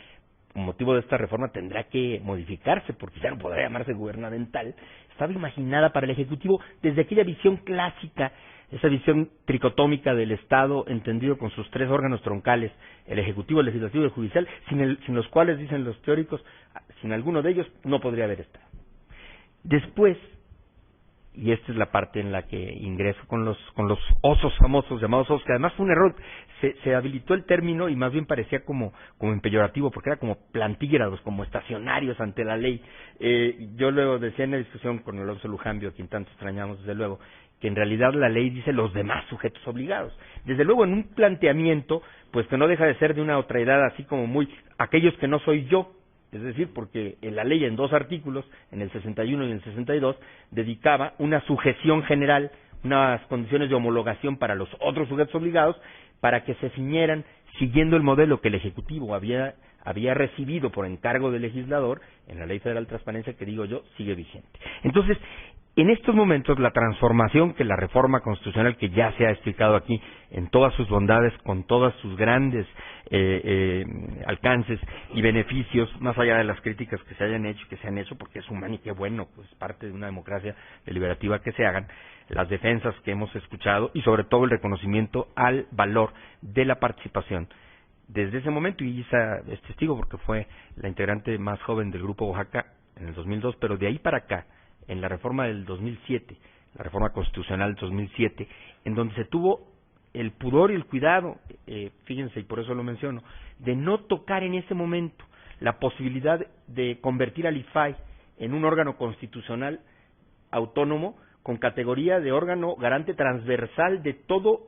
con motivo de esta reforma, tendrá que modificarse porque ya no podrá llamarse gubernamental. Estaba imaginada para el Ejecutivo desde aquella visión clásica, esa visión tricotómica del Estado entendido con sus tres órganos troncales, el Ejecutivo, el Legislativo y el Judicial, sin los cuales, dicen los teóricos, sin alguno de ellos no podría haber Estado. Después, y esta es la parte en la que ingreso con los osos famosos, llamados osos, que además fue un error, se habilitó el término y más bien parecía como en peyorativo, porque era como plantígrados, como estacionarios ante la ley. Yo luego decía en la discusión con Alonso Lujambio, a quien tanto extrañamos desde luego, que en realidad la ley dice los demás sujetos obligados. Desde luego en un planteamiento, pues que no deja de ser de una otredad así como muy, aquellos que no soy yo, es decir, porque en la ley en 2 artículos, en el 61 y en el 62, dedicaba una sujeción general, unas condiciones de homologación para los otros sujetos obligados, para que se ciñeran siguiendo el modelo que el Ejecutivo había recibido por encargo del legislador en la Ley Federal de Transparencia, que digo yo, sigue vigente. Entonces, en estos momentos, la transformación que la reforma constitucional, que ya se ha explicado aquí en todas sus bondades, con todas sus grandes alcances y beneficios, más allá de las críticas que se hayan hecho y que se han hecho, porque es humano y qué bueno, pues parte de una democracia deliberativa que se hagan, las defensas que hemos escuchado y sobre todo el reconocimiento al valor de la participación. Desde ese momento, y Isa es testigo porque fue la integrante más joven del Grupo Oaxaca en el 2002, pero de ahí para acá, en la reforma del 2007, la reforma constitucional del 2007, en donde se tuvo el pudor y el cuidado, fíjense, y por eso lo menciono, de no tocar en ese momento la posibilidad de convertir al IFAI en un órgano constitucional autónomo con categoría de órgano garante transversal de todo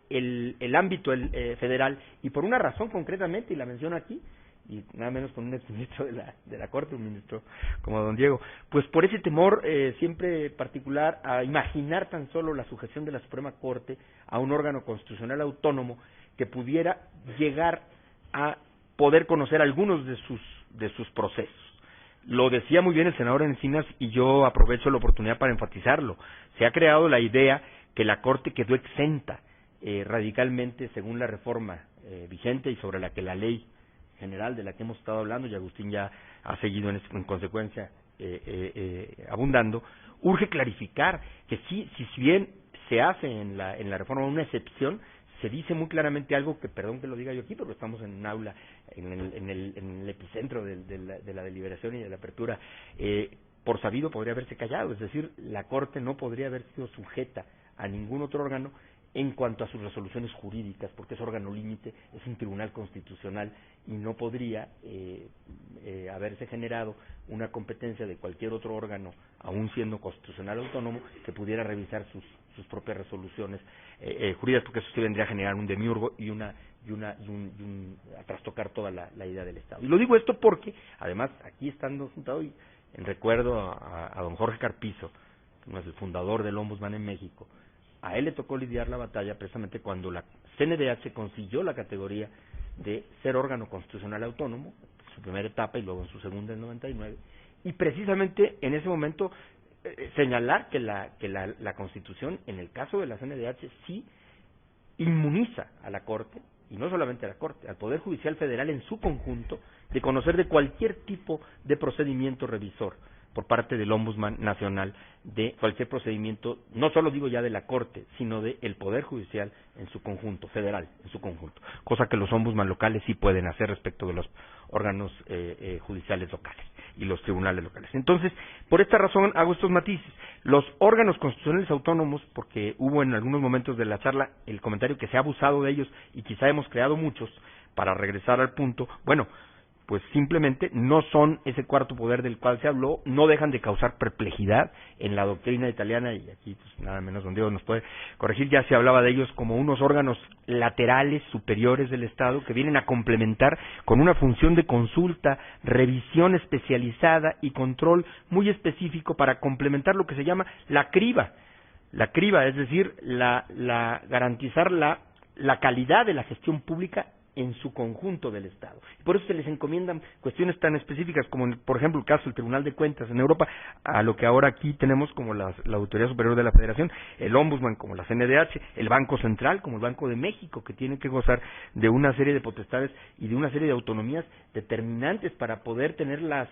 el ámbito federal, y por una razón concretamente, y la menciono aquí, y nada menos con un exministro de la Corte, un ministro como don Diego, pues por ese temor siempre particular a imaginar tan solo la sujeción de la Suprema Corte a un órgano constitucional autónomo que pudiera llegar a poder conocer algunos de sus procesos. Lo decía muy bien el senador Encinas y yo aprovecho la oportunidad para enfatizarlo. Se ha creado la idea que la Corte quedó exenta radicalmente según la reforma vigente y sobre la que la ley general de la que hemos estado hablando, y Agustín ya ha seguido en consecuencia abundando. Urge clarificar que si bien se hace en la reforma una excepción, se dice muy claramente algo que, perdón que lo diga yo aquí, pero estamos en un aula, en el epicentro de la deliberación y de la apertura, por sabido podría haberse callado, es decir, la Corte no podría haber sido sujeta a ningún otro órgano en cuanto a sus resoluciones jurídicas, porque es órgano límite, es un tribunal constitucional y no podría haberse generado una competencia de cualquier otro órgano, aún siendo constitucional autónomo, que pudiera revisar sus propias resoluciones jurídicas, porque eso sí vendría a generar un demiurgo y a trastocar toda la idea del Estado. Y lo digo esto porque, además, aquí estando juntado y en recuerdo a don Jorge Carpizo, que es el fundador del Ombudsman en México, a él le tocó lidiar la batalla precisamente cuando la CNDH consiguió la categoría de ser órgano constitucional autónomo, en su primera etapa y luego en su segunda en 99, y precisamente en ese momento señalar que la Constitución, en el caso de la CNDH, sí inmuniza a la Corte, y no solamente a la Corte, al Poder Judicial Federal en su conjunto, de conocer de cualquier tipo de procedimiento revisor por parte del Ombudsman Nacional, de cualquier procedimiento, no solo digo ya de la Corte, sino del Poder Judicial en su conjunto, federal en su conjunto, cosa que los Ombudsman locales sí pueden hacer respecto de los órganos judiciales locales y los tribunales locales. Entonces, por esta razón hago estos matices. Los órganos constitucionales autónomos, porque hubo en algunos momentos de la charla el comentario que se ha abusado de ellos y quizá hemos creado muchos, para regresar al punto, bueno, pues simplemente no son ese cuarto poder del cual se habló, no dejan de causar perplejidad en la doctrina italiana, y aquí pues nada menos don Diego nos puede corregir, ya se hablaba de ellos como unos órganos laterales superiores del Estado que vienen a complementar con una función de consulta, revisión especializada y control muy específico para complementar lo que se llama la criba, es decir, garantizar la calidad de la gestión pública en su conjunto del Estado. Por eso se les encomiendan cuestiones tan específicas como, por ejemplo, el caso del Tribunal de Cuentas en Europa, a lo que ahora aquí tenemos como la Autoridad Superior de la Federación, el Ombudsman como la CNDH, el Banco Central como el Banco de México, que tiene que gozar de una serie de potestades y de una serie de autonomías determinantes para poder tener las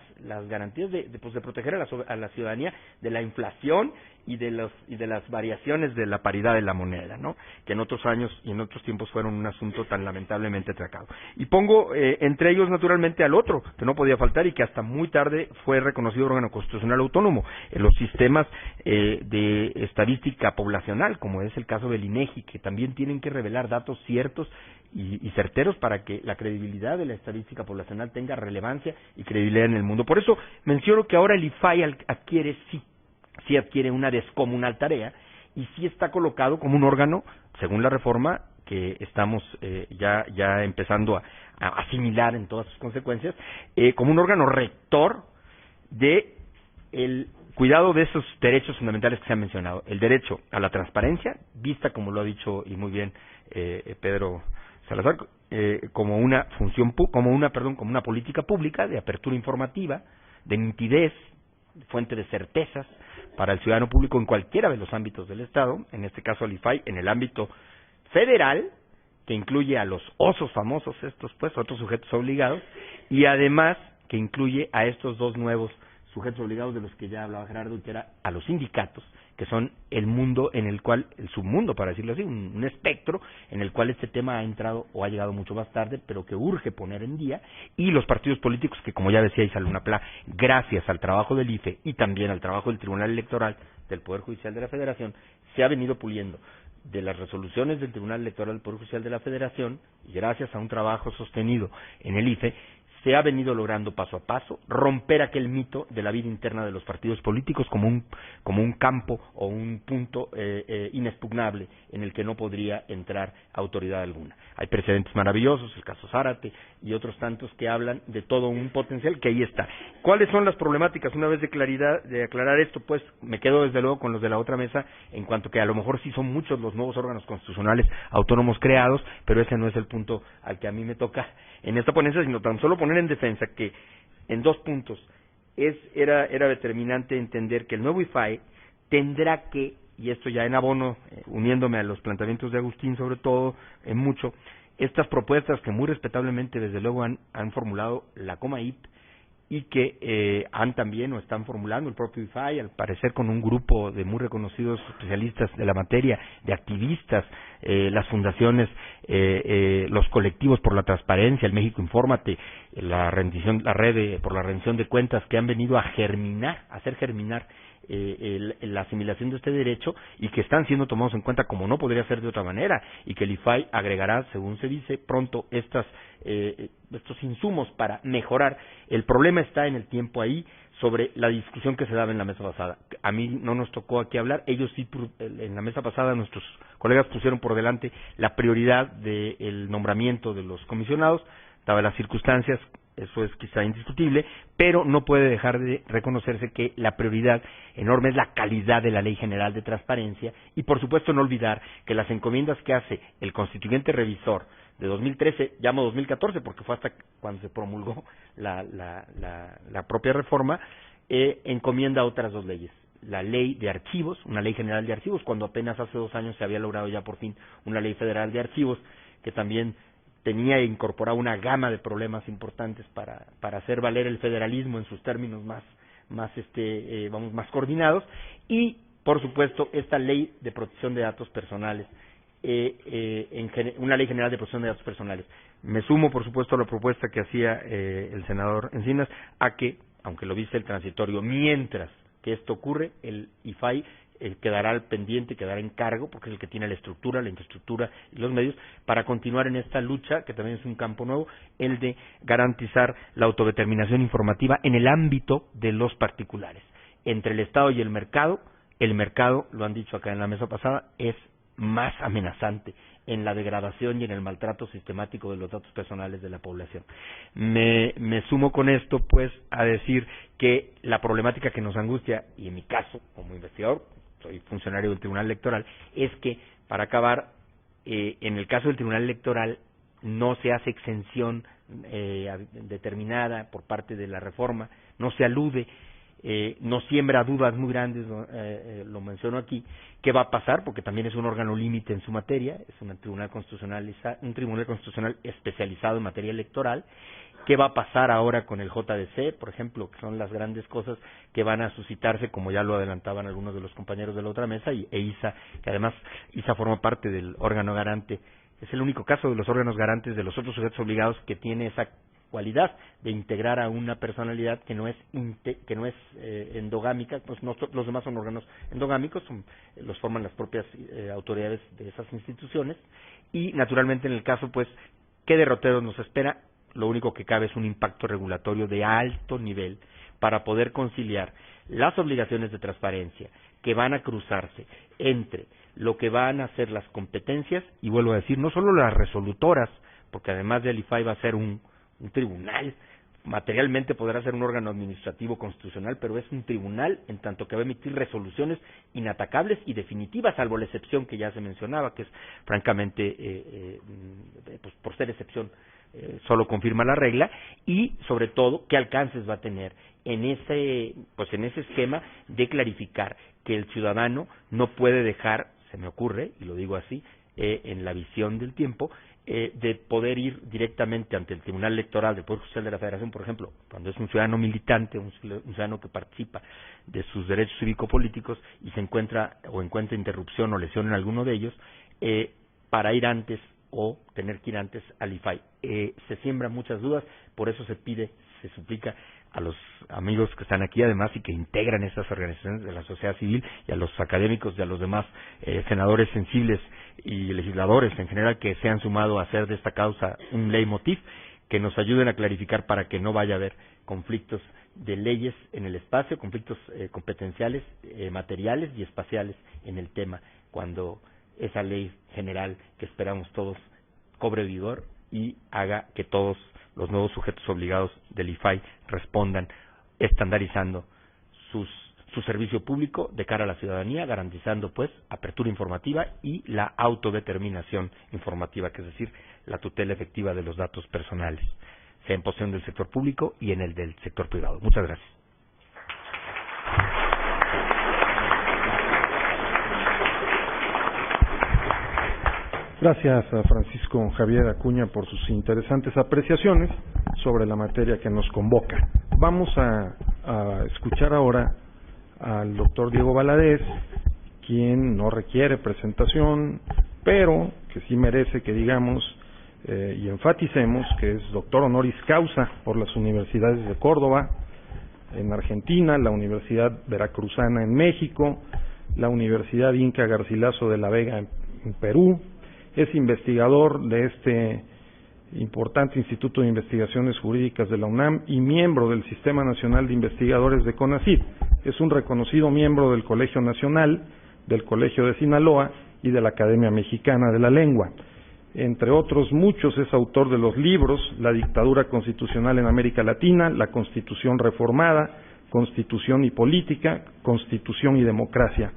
garantías de proteger a la ciudadanía de la inflación y de las variaciones de la paridad de la moneda, ¿no? Que en otros años y en otros tiempos fueron un asunto tan lamentablemente atracado. Y pongo entre ellos naturalmente al otro, que no podía faltar y que hasta muy tarde fue reconocido órgano constitucional autónomo, en los sistemas de estadística poblacional, como es el caso del INEGI, que también tienen que revelar datos ciertos y certeros para que la credibilidad de la estadística poblacional tenga relevancia y credibilidad en el mundo. Por eso menciono que ahora el IFAI adquiere una descomunal tarea y sí está colocado como un órgano, según la reforma que estamos ya empezando a asimilar en todas sus consecuencias, como un órgano rector de el cuidado de esos derechos fundamentales que se han mencionado. El derecho a la transparencia, vista, como lo ha dicho y muy bien Pedro Salazar, como una política pública de apertura informativa, de nitidez, fuente de certezas para el ciudadano público en cualquiera de los ámbitos del Estado, en este caso el IFAI, en el ámbito federal, que incluye a los osos famosos otros sujetos obligados, y además que incluye a estos dos nuevos sujetos obligados de los que ya hablaba Gerardo, que era a los sindicatos, que son el mundo en el cual, el submundo, para decirlo así, un espectro en el cual este tema ha entrado o ha llegado mucho más tarde, pero que urge poner en día, y los partidos políticos que, como ya decía Isaluna Pla, gracias al trabajo del IFE y también al trabajo del Tribunal Electoral del Poder Judicial de la Federación, se ha venido puliendo de las resoluciones del Tribunal Electoral del Poder Judicial de la Federación, y gracias a un trabajo sostenido en el IFE, se ha venido logrando paso a paso romper aquel mito de la vida interna de los partidos políticos como un campo o un punto inexpugnable en el que no podría entrar autoridad alguna. Hay precedentes maravillosos, el caso Zárate y otros tantos que hablan de todo un potencial que ahí está. ¿Cuáles son las problemáticas? Una vez de aclarar esto, pues me quedo desde luego con los de la otra mesa, en cuanto que a lo mejor sí son muchos los nuevos órganos constitucionales autónomos creados, pero ese no es el punto al que a mí me toca en esta ponencia, sino tan solo poner en defensa que en dos puntos era determinante entender que el nuevo IFAI tendrá que, y esto ya en abono, uniéndome a los planteamientos de Agustín sobre todo, en mucho, estas propuestas que muy respetablemente desde luego han formulado la COMAIP y que han también o están formulando el propio IFAI, al parecer con un grupo de muy reconocidos especialistas de la materia, de activistas, las fundaciones, los colectivos por la transparencia, el México Infórmate, la red por la rendición de cuentas, que han venido a hacer germinar la asimilación de este derecho y que están siendo tomados en cuenta como no podría ser de otra manera, y que el IFAI agregará, según se dice, pronto estos insumos para mejorar. El problema está en el tiempo ahí sobre la discusión que se daba en la mesa pasada. A mí no nos tocó aquí hablar, ellos sí, en la mesa pasada nuestros colegas pusieron por delante la prioridad del nombramiento de los comisionados, dadas las circunstancias. Eso es quizá indiscutible, pero no puede dejar de reconocerse que la prioridad enorme es la calidad de la Ley General de Transparencia y, por supuesto, no olvidar que las encomiendas que hace el constituyente revisor de 2013, llamo 2014 porque fue hasta cuando se promulgó la propia reforma, encomienda otras dos leyes. La ley de archivos, una ley general de archivos, cuando apenas hace 2 años se había logrado ya por fin una ley federal de archivos, que también tenía incorporado una gama de problemas importantes para hacer valer el federalismo en sus términos más coordinados, y por supuesto esta ley de protección de datos personales, una ley general de protección de datos personales. Me sumo por supuesto a la propuesta que hacía el senador Encinas, a que, aunque lo dice el transitorio, mientras que esto ocurre, el IFAI quedará al pendiente, quedará en cargo, porque es el que tiene la estructura, la infraestructura y los medios, para continuar en esta lucha, que también es un campo nuevo, el de garantizar la autodeterminación informativa en el ámbito de los particulares. Entre el Estado y el mercado, lo han dicho acá en la mesa pasada, es más amenazante en la degradación y en el maltrato sistemático de los datos personales de la población. Me sumo con esto, pues, a decir que la problemática que nos angustia, y en mi caso, como investigador, soy funcionario del Tribunal Electoral, es que, para acabar, en el caso del Tribunal Electoral no se hace exención determinada por parte de la reforma, no se alude, no siembra dudas muy grandes, lo menciono aquí. ¿Qué va a pasar? Porque también es un órgano límite en su materia, es un tribunal constitucional especializado en materia electoral. ¿Qué va a pasar ahora con el JDC, por ejemplo, que son las grandes cosas que van a suscitarse, como ya lo adelantaban algunos de los compañeros de la otra mesa, e ISA, que además ISA forma parte del órgano garante, es el único caso de los órganos garantes de los otros sujetos obligados que tiene esa cualidad de integrar a una personalidad que no es endogámica, pues no, los demás son órganos endogámicos, los forman las propias autoridades de esas instituciones, y naturalmente en el caso, pues, ¿qué derrotero nos espera? Lo único que cabe es un impacto regulatorio de alto nivel para poder conciliar las obligaciones de transparencia que van a cruzarse entre lo que van a ser las competencias, y vuelvo a decir, no solo las resolutoras, porque además del IFAI va a ser un tribunal, materialmente podrá ser un órgano administrativo constitucional, pero es un tribunal en tanto que va a emitir resoluciones inatacables y definitivas, salvo la excepción que ya se mencionaba, que es francamente, pues por ser excepción, solo confirma la regla, y sobre todo qué alcances va a tener en ese esquema de clarificar que el ciudadano no puede dejar, se me ocurre, y lo digo así, en la visión del tiempo, de poder ir directamente ante el Tribunal Electoral del Poder Judicial de la Federación, por ejemplo, cuando es un ciudadano militante, un ciudadano que participa de sus derechos cívico-políticos y se encuentra interrupción o lesión en alguno de ellos, para ir antes o tener que ir antes al IFAI. Se siembran muchas dudas, por eso se pide, se suplica a los amigos que están aquí además y que integran estas organizaciones de la sociedad civil, y a los académicos y a los demás senadores sensibles y legisladores en general que se han sumado a hacer de esta causa un leitmotiv, que nos ayuden a clarificar para que no vaya a haber conflictos de leyes en el espacio, conflictos competenciales, materiales y espaciales en el tema, cuando esa ley general que esperamos todos cobre vigor y haga que todos los nuevos sujetos obligados del IFAI respondan estandarizando su servicio público de cara a la ciudadanía, garantizando pues apertura informativa y la autodeterminación informativa, que es decir, la tutela efectiva de los datos personales, sea en posesión del sector público y en el del sector privado. Muchas gracias. Gracias a Francisco Javier Acuña por sus interesantes apreciaciones sobre la materia que nos convoca. Vamos a escuchar ahora al doctor Diego Valadez, quien no requiere presentación, pero que sí merece que digamos y enfaticemos que es doctor honoris causa por las universidades de Córdoba en Argentina, la Universidad Veracruzana en México, la Universidad Inca Garcilaso de la Vega en Perú. Es investigador de este importante Instituto de Investigaciones Jurídicas de la UNAM y miembro del Sistema Nacional de Investigadores de CONACYT. Es un reconocido miembro del Colegio Nacional, del Colegio de Sinaloa y de la Academia Mexicana de la Lengua. Entre otros muchos, es autor de los libros La dictadura constitucional en América Latina, La Constitución reformada, Constitución y política, Constitución y democracia,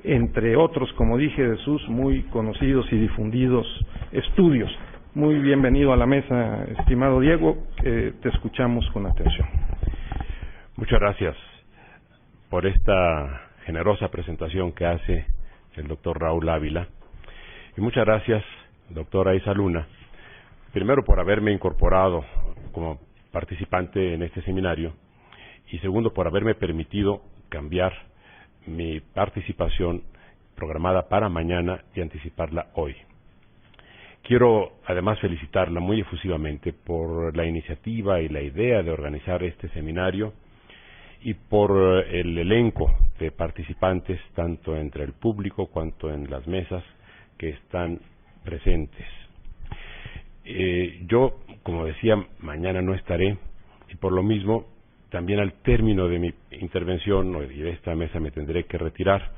entre otros, como dije, de sus muy conocidos y difundidos estudios. Muy bienvenido a la mesa, estimado Diego, te escuchamos con atención. Muchas gracias por esta generosa presentación que hace el doctor Raúl Ávila, y muchas gracias, doctora Isa Luna, primero por haberme incorporado como participante en este seminario, y segundo por haberme permitido cambiar mi participación programada para mañana y anticiparla hoy. Quiero además felicitarla muy efusivamente por la iniciativa y la idea de organizar este seminario, y por el elenco de participantes, tanto entre el público cuanto en las mesas que están presentes. Yo, como decía, mañana no estaré, y por lo mismo, también al término de mi intervención y de esta mesa me tendré que retirar.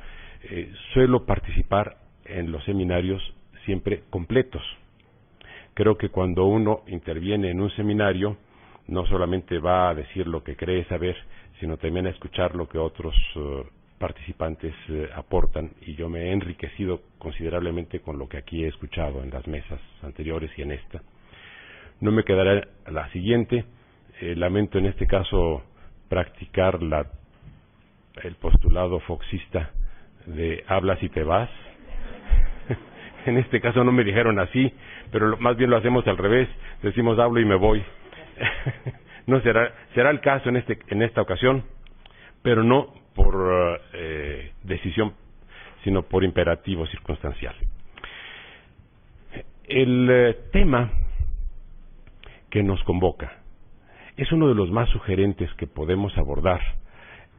Suelo participar en los seminarios siempre completos. Creo que cuando uno interviene en un seminario, no solamente va a decir lo que cree saber, sino también a escuchar lo que otros participantes aportan, y yo me he enriquecido considerablemente con lo que aquí he escuchado en las mesas anteriores y en esta. No me quedará la siguiente. Lamento en este caso practicar el postulado foxista de hablas y te vas. En este caso no me dijeron así, pero más bien lo hacemos al revés, decimos hablo y me voy. No será el caso en esta ocasión, pero no por decisión, sino por imperativo circunstancial. El tema que nos convoca es uno de los más sugerentes que podemos abordar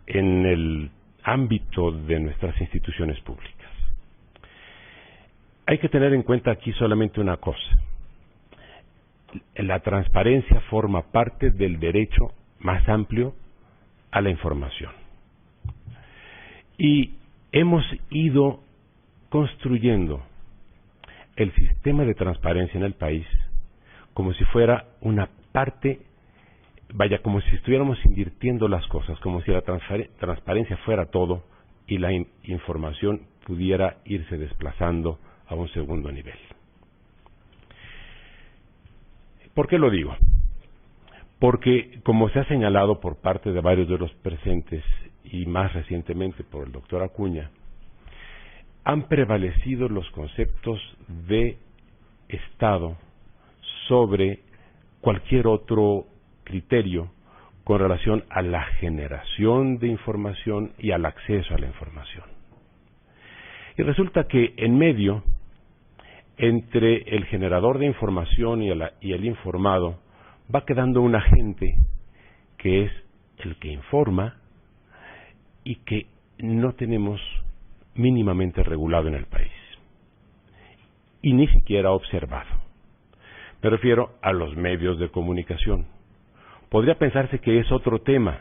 en el ámbito de nuestras instituciones públicas. Hay que tener en cuenta aquí solamente una cosa. La transparencia forma parte del derecho más amplio a la información. Y hemos ido construyendo el sistema de transparencia en el país como si fuera una parte, como si estuviéramos invirtiendo las cosas, como si la transparencia fuera todo y la información pudiera irse desplazando a un segundo nivel. ¿Por qué lo digo? Porque, como se ha señalado por parte de varios de los presentes y más recientemente por el doctor Acuña, han prevalecido los conceptos de Estado sobre cualquier otro criterio con relación a la generación de información y al acceso a la información. Y resulta que en medio, entre el generador de información y el informado, va quedando un agente que es el que informa y que no tenemos mínimamente regulado en el país y ni siquiera observado. Me refiero a los medios de comunicación. Podría pensarse que es otro tema,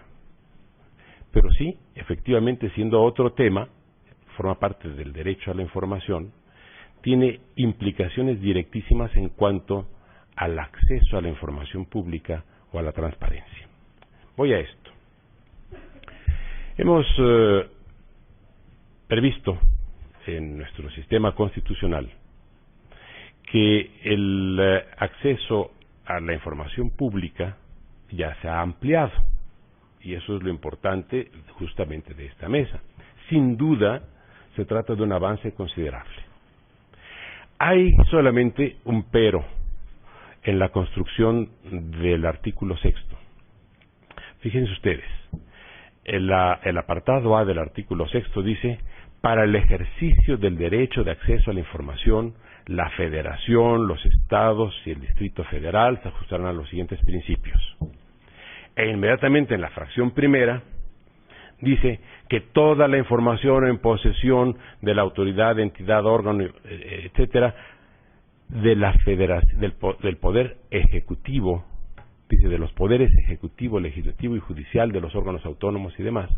pero sí, efectivamente, siendo otro tema, forma parte del derecho a la información, tiene implicaciones directísimas en cuanto al acceso a la información pública o a la transparencia. Voy a esto. Hemos previsto en nuestro sistema constitucional que el acceso a la información pública ya se ha ampliado, y eso es lo importante justamente de esta mesa. Sin duda, se trata de un avance considerable. Hay solamente un pero en la construcción del artículo 6. Fíjense ustedes, el apartado A del artículo 6 dice: para el ejercicio del derecho de acceso a la información, la Federación, los Estados y el Distrito Federal se ajustarán a los siguientes principios. E inmediatamente en la fracción primera dice que toda la información en posesión de la autoridad, entidad, órgano, etcétera, de la Federación, del Poder Ejecutivo, dice de los poderes ejecutivo, legislativo y judicial, de los órganos autónomos y demás.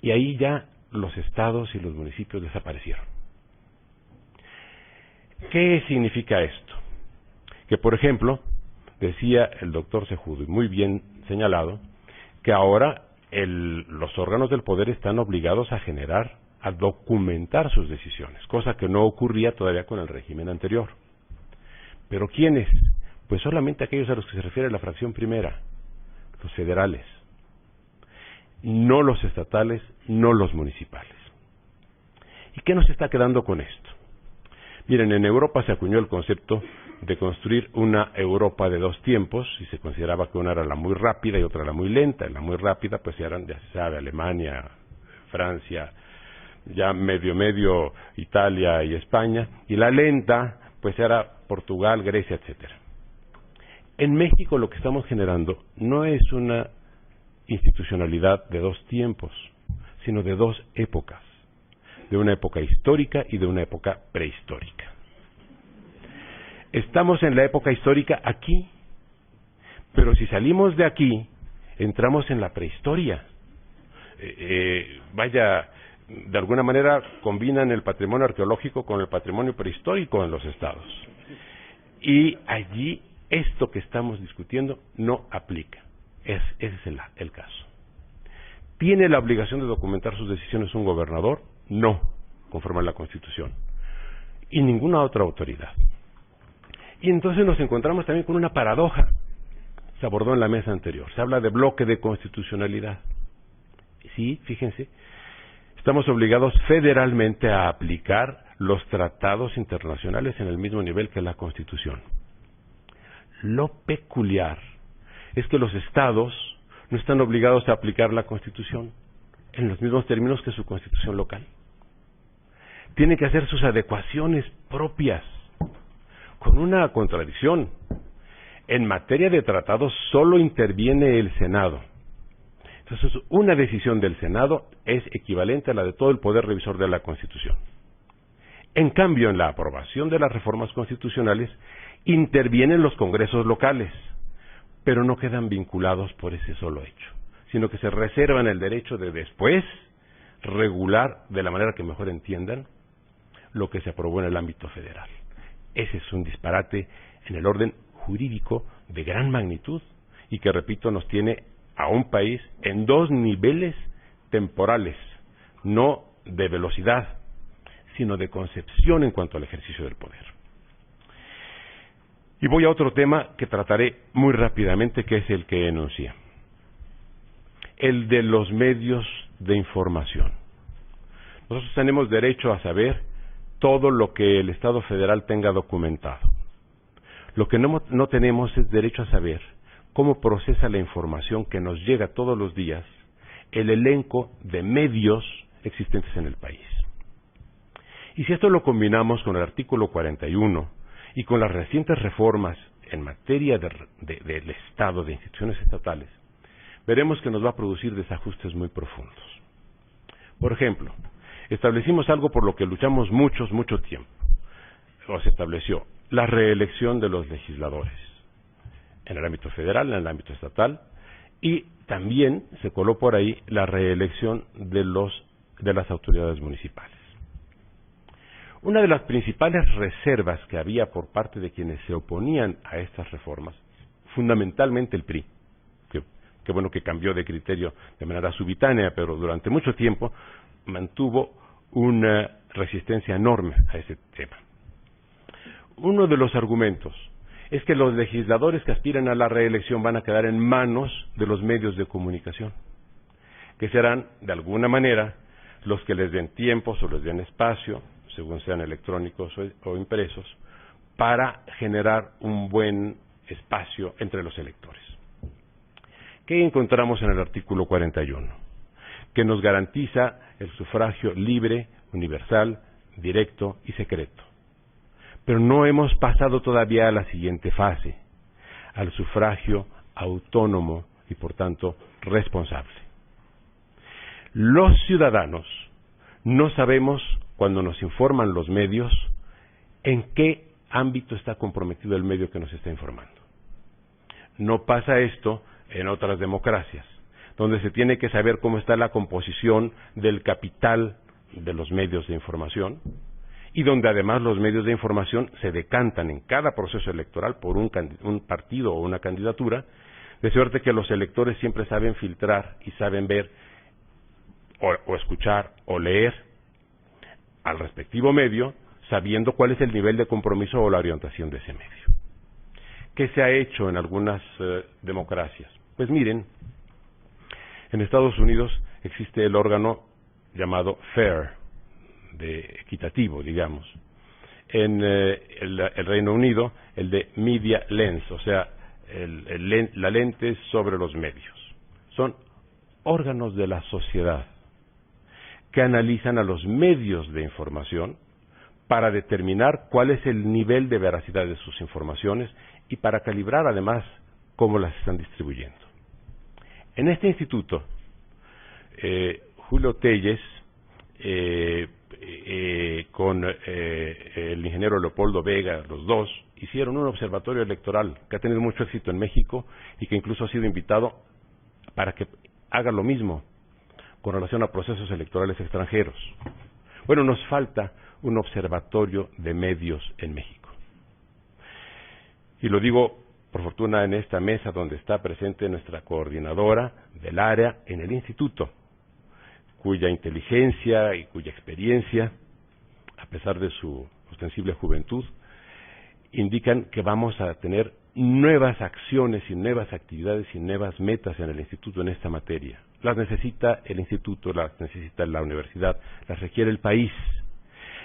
Y ahí ya los estados y los municipios desaparecieron. ¿Qué significa esto? Que, por ejemplo, decía el doctor Sejudo, y muy bien señalado, que ahora los órganos del poder están obligados a documentar sus decisiones, cosa que no ocurría todavía con el régimen anterior. ¿Pero quiénes? Pues solamente aquellos a los que se refiere la fracción primera, los federales, no los estatales, no los municipales. ¿Y qué nos está quedando con esto? Miren, en Europa se acuñó el concepto de construir una Europa de dos tiempos, y se consideraba que una era la muy rápida y otra la muy lenta. En la muy rápida, pues ya se sabe, Alemania, Francia, ya medio Italia y España, y la lenta, pues era Portugal, Grecia, etcétera. En México lo que estamos generando no es una institucionalidad de dos tiempos, sino de dos épocas, de una época histórica y de una época prehistórica. Estamos en la época histórica aquí, pero si salimos de aquí, entramos en la prehistoria. De alguna manera combinan el patrimonio arqueológico con el patrimonio prehistórico en los estados. Y allí esto que estamos discutiendo no aplica. Ese es el caso. ¿Tiene la obligación de documentar sus decisiones un gobernador? No, conforme a la Constitución. Y ninguna otra autoridad. Y entonces nos encontramos también con una paradoja. Se abordó en la mesa anterior. Se habla de bloque de constitucionalidad. Sí, fíjense, estamos obligados federalmente a aplicar los tratados internacionales en el mismo nivel que la Constitución. Lo peculiar es que los estados no están obligados a aplicar la Constitución en los mismos términos que su Constitución local. Tienen que hacer sus adecuaciones propias, con una contradicción. En materia de tratados solo interviene el Senado. Entonces, una decisión del Senado es equivalente a la de todo el poder revisor de la Constitución. En cambio, en la aprobación de las reformas constitucionales, intervienen los congresos locales, pero no quedan vinculados por ese solo hecho, sino que se reservan el derecho de después regular de la manera que mejor entiendan lo que se aprobó en el ámbito federal. Ese es un disparate en el orden jurídico de gran magnitud y que, repito, nos tiene a un país en dos niveles temporales, no de velocidad, sino de concepción en cuanto al ejercicio del poder. Y voy a otro tema que trataré muy rápidamente, que es el que enuncié. El de los medios de información. Nosotros tenemos derecho a saber todo lo que el Estado federal tenga documentado. Lo que no tenemos es derecho a saber cómo procesa la información que nos llega todos los días el elenco de medios existentes en el país. Y si esto lo combinamos con el artículo 41 y con las recientes reformas en materia del Estado, de instituciones estatales, veremos que nos va a producir desajustes muy profundos. Por ejemplo, establecimos algo por lo que luchamos mucho tiempo. Se estableció la reelección de los legisladores en el ámbito federal, en el ámbito estatal, y también se coló por ahí la reelección de las autoridades municipales. Una de las principales reservas que había por parte de quienes se oponían a estas reformas, fundamentalmente el PRI, que bueno que cambió de criterio de manera subitánea, pero durante mucho tiempo mantuvo una resistencia enorme a ese tema. Uno de los argumentos es que los legisladores que aspiran a la reelección van a quedar en manos de los medios de comunicación, que serán, de alguna manera, los que les den tiempos o les den espacio, según sean electrónicos o impresos, para generar un buen espacio entre los electores. ¿Qué encontramos en el artículo 41? Que nos garantiza el sufragio libre, universal, directo y secreto. Pero no hemos pasado todavía a la siguiente fase, al sufragio autónomo y, por tanto, responsable. Los ciudadanos no sabemos, cuando nos informan los medios, en qué ámbito está comprometido el medio que nos está informando. No pasa esto en otras democracias, donde se tiene que saber cómo está la composición del capital de los medios de información, y donde además los medios de información se decantan en cada proceso electoral por un partido o una candidatura, de suerte que los electores siempre saben filtrar y saben ver o escuchar o leer al respectivo medio, sabiendo cuál es el nivel de compromiso o la orientación de ese medio. ¿Qué se ha hecho en algunas democracias? Pues miren, en Estados Unidos existe el órgano llamado FAIR, de equitativo, digamos. En el Reino Unido, el de Media Lens, o sea, la lente sobre los medios. Son órganos de la sociedad que analizan a los medios de información para determinar cuál es el nivel de veracidad de sus informaciones y para calibrar además cómo las están distribuyendo. En este instituto, Julio Telles, con el ingeniero Leopoldo Vega, los dos, hicieron un observatorio electoral que ha tenido mucho éxito en México y que incluso ha sido invitado para que haga lo mismo con relación a procesos electorales extranjeros. Bueno, nos falta un observatorio de medios en México. Y lo digo, por fortuna, en esta mesa donde está presente nuestra coordinadora del área en el instituto, cuya inteligencia y cuya experiencia, a pesar de su ostensible juventud, indican que vamos a tener nuevas acciones y nuevas actividades y nuevas metas en el instituto en esta materia. Las necesita el instituto, las necesita la universidad, las requiere el país.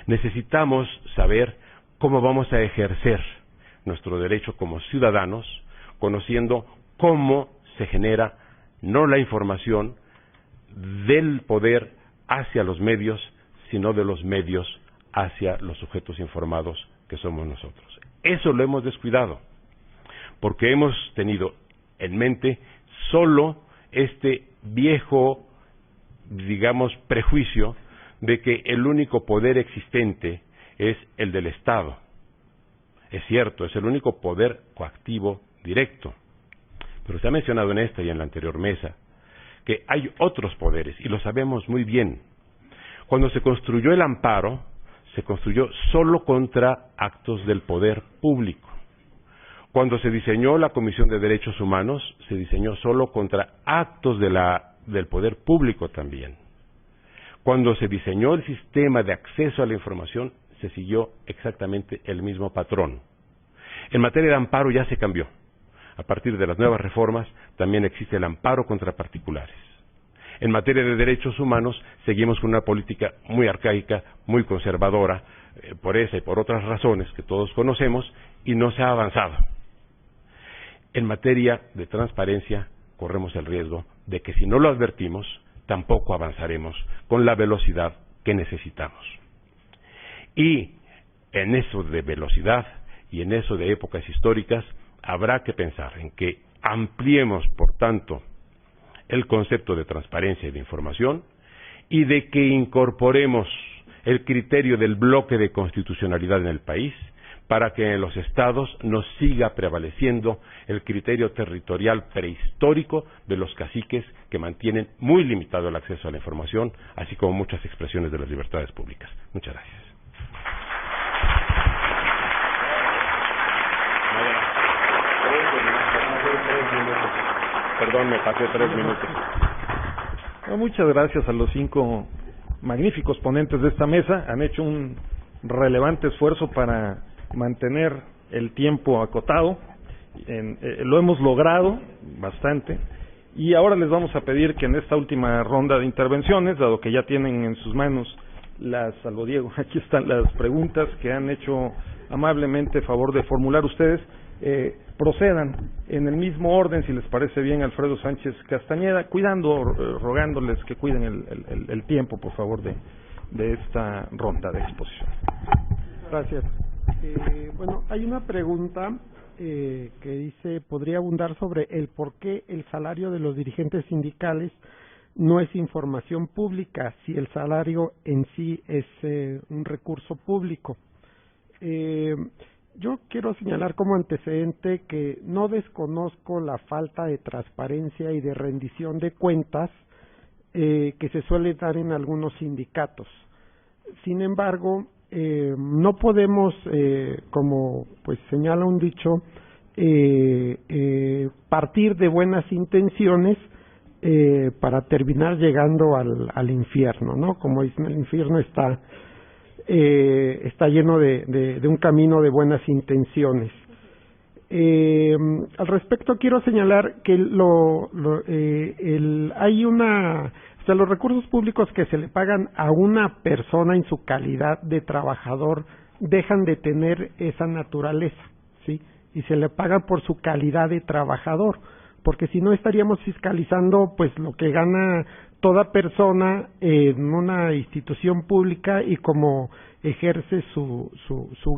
Necesitamos saber cómo vamos a ejercer nuestro derecho como ciudadanos, conociendo cómo se genera no la información del poder hacia los medios, sino de los medios hacia los sujetos informados que somos nosotros. Eso lo hemos descuidado, porque hemos tenido en mente solo este viejo, digamos, prejuicio de que el único poder existente es el del Estado. Es cierto, es el único poder coactivo directo, pero se ha mencionado en esta y en la anterior mesa que hay otros poderes, y lo sabemos muy bien. Cuando se construyó el amparo, se construyó solo contra actos del poder público. Cuando se diseñó la Comisión de Derechos Humanos, se diseñó solo contra actos del poder público también. Cuando se diseñó el sistema de acceso a la información, se siguió exactamente el mismo patrón. En materia de amparo ya se cambió. A partir de las nuevas reformas, también existe el amparo contra particulares. En materia de derechos humanos, seguimos con una política muy arcaica, muy conservadora, por esa y por otras razones que todos conocemos, y no se ha avanzado. En materia de transparencia, corremos el riesgo de que si no lo advertimos, tampoco avanzaremos con la velocidad que necesitamos. Y en eso de velocidad y en eso de épocas históricas, habrá que pensar en que ampliemos, por tanto, el concepto de transparencia y de información, y de que incorporemos el criterio del bloque de constitucionalidad en el país, para que en los estados nos siga prevaleciendo el criterio territorial prehistórico de los caciques que mantienen muy limitado el acceso a la información, así como muchas expresiones de las libertades públicas. Muchas gracias. Perdón, me pasé 3 minutos. No, muchas gracias a los 5 magníficos ponentes de esta mesa. Han hecho un relevante esfuerzo para mantener el tiempo acotado. Lo hemos logrado bastante. Y ahora les vamos a pedir que en esta última ronda de intervenciones, dado que ya tienen en sus manos salvo Diego, aquí están las preguntas que han hecho amablemente favor de formular ustedes, procedan en el mismo orden, si les parece bien, Alfredo Sánchez Castañeda, rogándoles que cuiden el tiempo, por favor, de esta ronda de exposición. Gracias. Bueno, hay una pregunta que dice, ¿podría abundar sobre el por qué el salario de los dirigentes sindicales no es información pública si el salario en sí es un recurso público? Yo quiero señalar como antecedente que no desconozco la falta de transparencia y de rendición de cuentas que se suele dar en algunos sindicatos. Sin embargo, no podemos, como pues señala un dicho, partir de buenas intenciones para terminar llegando al infierno, ¿no? Como dicen, el infierno está lleno de un camino de buenas intenciones. Al respecto quiero señalar que hay los recursos públicos que se le pagan a una persona en su calidad de trabajador dejan de tener esa naturaleza, ¿sí? Y se le paga por su calidad de trabajador, porque si no estaríamos fiscalizando pues lo que gana toda persona en una institución pública y cómo ejerce su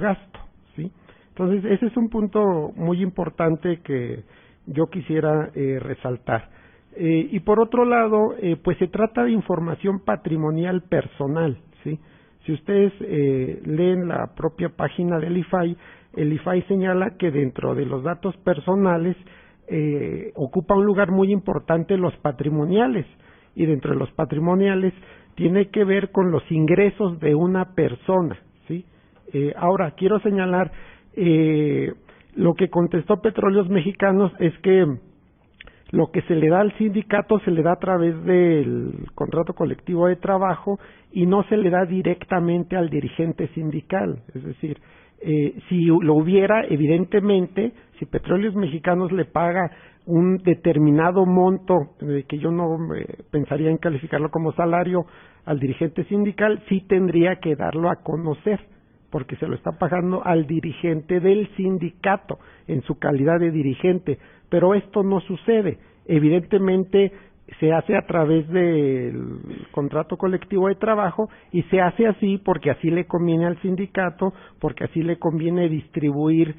gasto, ¿sí? Entonces ese es un punto muy importante que yo quisiera resaltar. Y por otro lado, pues se trata de información patrimonial personal, ¿sí? Si ustedes leen la propia página del IFAI, el IFAI señala que dentro de los datos personales ocupa un lugar muy importante los patrimoniales, y dentro de los patrimoniales tiene que ver con los ingresos de una persona, ¿sí? Ahora, quiero señalar, lo que contestó Petróleos Mexicanos es que lo que se le da al sindicato se le da a través del contrato colectivo de trabajo y no se le da directamente al dirigente sindical. Es decir, si lo hubiera, evidentemente, si Petróleos Mexicanos le paga un determinado monto, que yo no pensaría en calificarlo como salario, al dirigente sindical, sí tendría que darlo a conocer, porque se lo está pagando al dirigente del sindicato en su calidad de dirigente, pero esto no sucede. Evidentemente se hace a través del contrato colectivo de trabajo y se hace así porque así le conviene al sindicato, porque así le conviene distribuir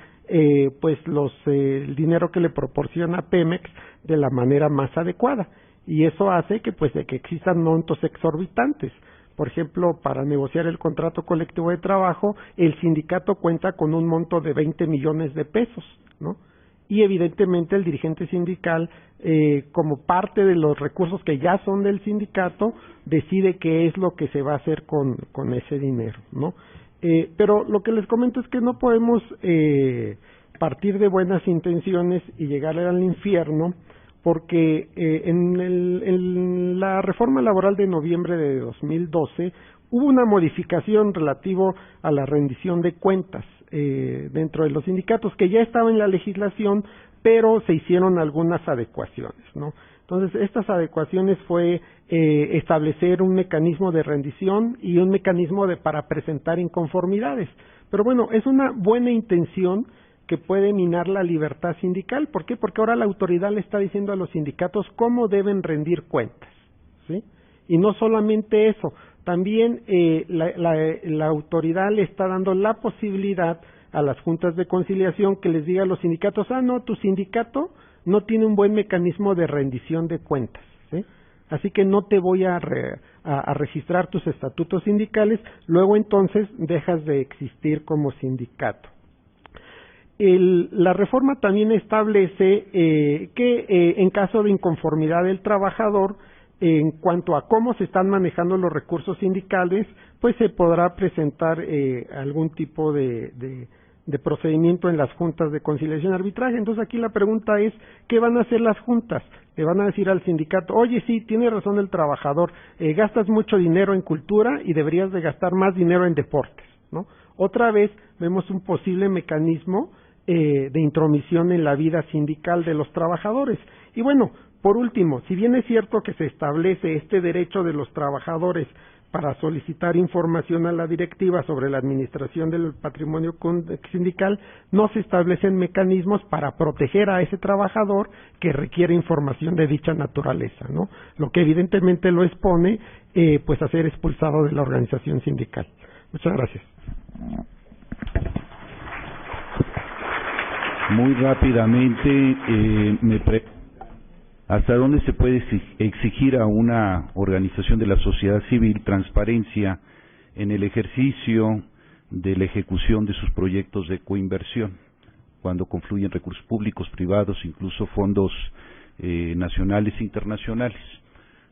pues el dinero que le proporciona Pemex de la manera más adecuada, y eso hace que pues de que existan montos exorbitantes. Por ejemplo, para negociar el contrato colectivo de trabajo, el sindicato cuenta con un monto de 20 millones de pesos, ¿no? Y evidentemente el dirigente sindical, como parte de los recursos que ya son del sindicato, decide qué es lo que se va a hacer con ese dinero, ¿no? Pero lo que les comento es que no podemos partir de buenas intenciones y llegar al infierno, porque en la reforma laboral de noviembre de 2012 hubo una modificación relativo a la rendición de cuentas dentro de los sindicatos, que ya estaba en la legislación, pero se hicieron algunas adecuaciones, ¿no? Entonces, estas adecuaciones fue establecer un mecanismo de rendición y un mecanismo para presentar inconformidades. Pero bueno, es una buena intención que puede minar la libertad sindical. ¿Por qué? Porque ahora la autoridad le está diciendo a los sindicatos cómo deben rendir cuentas, ¿sí? Y no solamente eso, también la autoridad le está dando la posibilidad a las juntas de conciliación que les diga a los sindicatos, no, tu sindicato no tiene un buen mecanismo de rendición de cuentas, ¿sí? Así que no te voy a registrar tus estatutos sindicales, luego entonces dejas de existir como sindicato. La reforma también establece que en caso de inconformidad del trabajador, en cuanto a cómo se están manejando los recursos sindicales, pues se podrá presentar algún tipo de procedimiento en las juntas de conciliación y arbitraje. Entonces aquí la pregunta es, ¿qué van a hacer las juntas? Le van a decir al sindicato, oye, sí, tiene razón el trabajador, gastas mucho dinero en cultura y deberías de gastar más dinero en deportes, ¿no? Otra vez vemos un posible mecanismo de intromisión en la vida sindical de los trabajadores. Y bueno, por último, si bien es cierto que se establece este derecho de los trabajadores para solicitar información a la directiva sobre la administración del patrimonio sindical, no se establecen mecanismos para proteger a ese trabajador que requiere información de dicha naturaleza, ¿no? Lo que evidentemente lo expone pues a ser expulsado de la organización sindical. Muchas gracias. Muy rápidamente, ¿hasta dónde se puede exigir a una organización de la sociedad civil transparencia en el ejercicio de la ejecución de sus proyectos de coinversión, cuando confluyen recursos públicos, privados, incluso fondos nacionales e internacionales?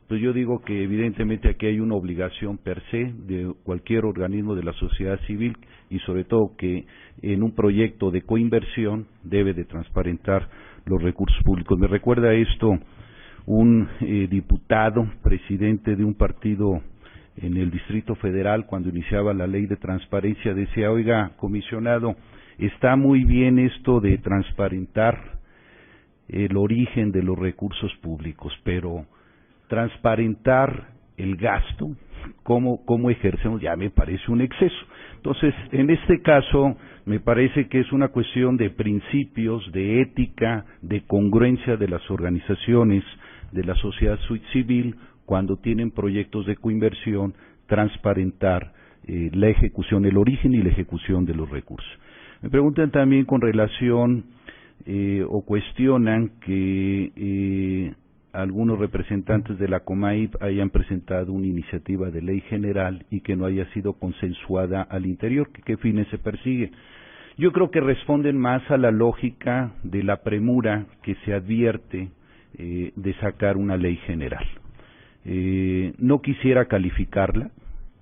Pues yo digo que evidentemente aquí hay una obligación per se de cualquier organismo de la sociedad civil, y sobre todo que en un proyecto de coinversión debe de transparentar los recursos públicos. Me recuerda esto un diputado, presidente de un partido en el Distrito Federal, cuando iniciaba la ley de transparencia, decía, oiga, comisionado, está muy bien esto de transparentar el origen de los recursos públicos, pero transparentar el gasto, cómo ejercemos, ya me parece un exceso. Entonces, en este caso, me parece que es una cuestión de principios, de ética, de congruencia de las organizaciones de la sociedad civil cuando tienen proyectos de coinversión, transparentar la ejecución, el origen y la ejecución de los recursos. Me preguntan también con relación o cuestionan que algunos representantes de la COMAIP hayan presentado una iniciativa de ley general y que no haya sido consensuada al interior. ¿Qué fines se persiguen? Yo creo que responden más a la lógica de la premura que se advierte de sacar una ley general. No quisiera calificarla,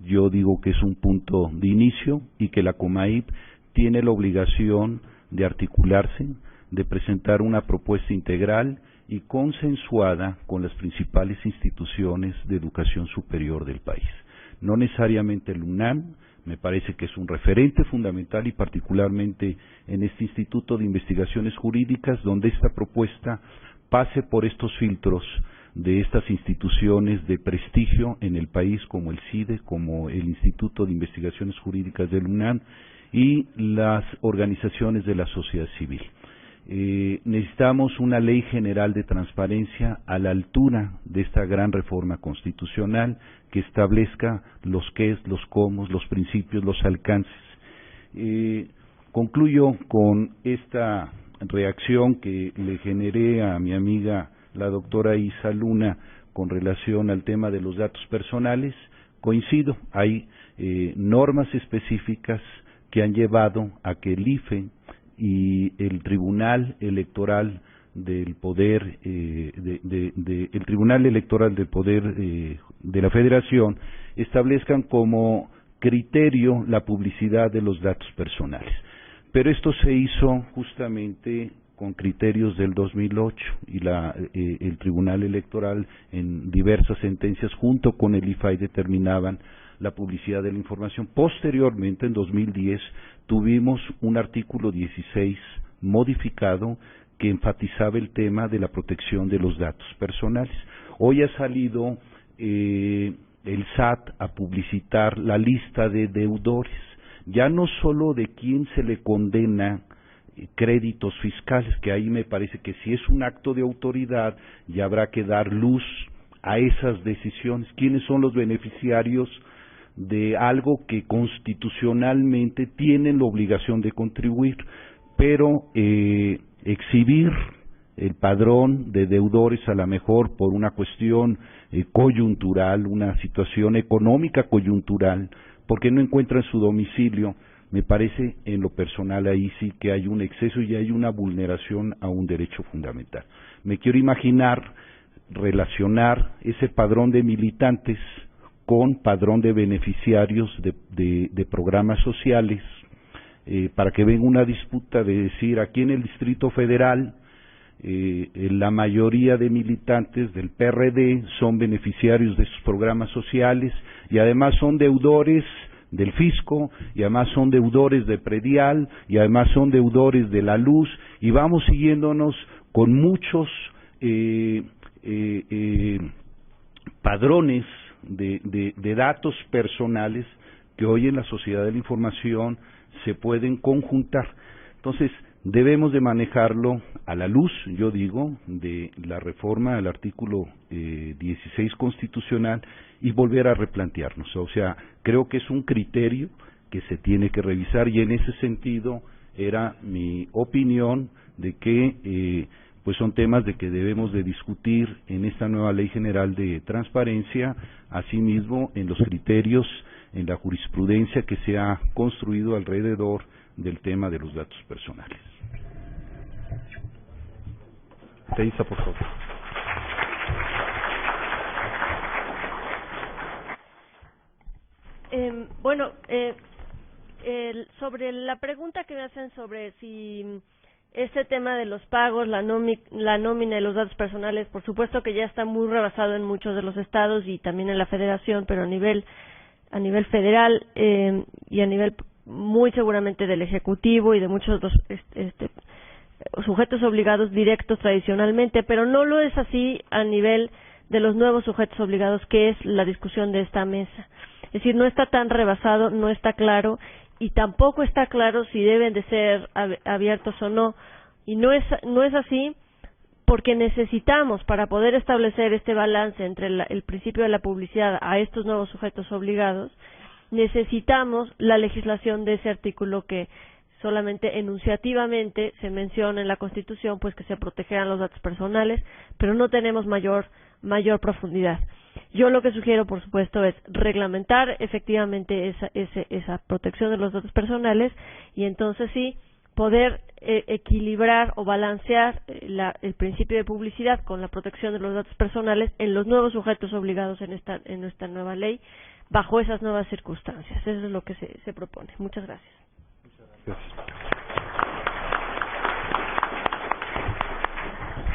yo digo que es un punto de inicio y que la COMAIP tiene la obligación de articularse, de presentar una propuesta integral y consensuada con las principales instituciones de educación superior del país. No necesariamente el UNAM, me parece que es un referente fundamental y particularmente en este Instituto de Investigaciones Jurídicas, donde esta propuesta pase por estos filtros de estas instituciones de prestigio en el país como el CIDE, como el Instituto de Investigaciones Jurídicas del UNAM y las organizaciones de la sociedad civil. Necesitamos una ley general de transparencia a la altura de esta gran reforma constitucional que establezca los qués, los cómo, los principios, los alcances. Concluyo con esta reacción que le generé a mi amiga la doctora Isa Luna con relación al tema de los datos personales. Coincido, hay normas específicas que han llevado a que el IFE y el Tribunal Electoral del Poder el Tribunal Electoral del Poder de la Federación establezcan como criterio la publicidad de los datos personales. Pero esto se hizo justamente con criterios del 2008 y el Tribunal Electoral en diversas sentencias junto con el IFAI determinaban la publicidad de la información. Posteriormente, en 2010, tuvimos un artículo 16 modificado que enfatizaba el tema de la protección de los datos personales. Hoy ha salido el SAT a publicitar la lista de deudores, ya no solo de quién se le condena créditos fiscales, que ahí me parece que si es un acto de autoridad ya habrá que dar luz a esas decisiones, quiénes son los beneficiarios de algo que constitucionalmente tienen la obligación de contribuir, pero exhibir el padrón de deudores a lo mejor por una cuestión coyuntural, una situación económica coyuntural, porque no encuentran su domicilio, me parece en lo personal ahí sí que hay un exceso y hay una vulneración a un derecho fundamental. Me quiero imaginar relacionar ese padrón de militantes con padrón de beneficiarios de programas sociales, para que venga una disputa de decir aquí en el Distrito Federal la mayoría de militantes del PRD son beneficiarios de sus programas sociales y además son deudores del fisco y además son deudores de predial y además son deudores de la luz y vamos siguiéndonos con muchos padrones de datos personales que hoy en la sociedad de la información se pueden conjuntar. Entonces, debemos de manejarlo a la luz, yo digo, de la reforma al artículo 16 constitucional y volver a replantearnos. O sea, creo que es un criterio que se tiene que revisar y en ese sentido era mi opinión de que pues son temas de que debemos de discutir en esta nueva Ley General de Transparencia, asimismo en los criterios, en la jurisprudencia que se ha construido alrededor del tema de los datos personales. Teisa, por favor. Sobre la pregunta que me hacen sobre si este tema de los pagos, la nómina y los datos personales, por supuesto que ya está muy rebasado en muchos de los estados y también en la Federación, pero a nivel federal y a nivel muy seguramente del Ejecutivo y de muchos otros sujetos obligados directos tradicionalmente, pero no lo es así a nivel de los nuevos sujetos obligados, que es la discusión de esta mesa. Es decir, no está tan rebasado, no está claro, y tampoco está claro si deben de ser abiertos o no. Y no es así porque necesitamos, para poder establecer este balance entre el principio de la publicidad a estos nuevos sujetos obligados, necesitamos la legislación de ese artículo que solamente enunciativamente se menciona en la Constitución pues que se protegerán los datos personales, pero no tenemos mayor profundidad. Yo lo que sugiero, por supuesto, es reglamentar efectivamente esa protección de los datos personales y entonces sí poder equilibrar o balancear el principio de publicidad con la protección de los datos personales en los nuevos sujetos obligados en esta nueva ley bajo esas nuevas circunstancias. Eso es lo que se propone. Muchas gracias.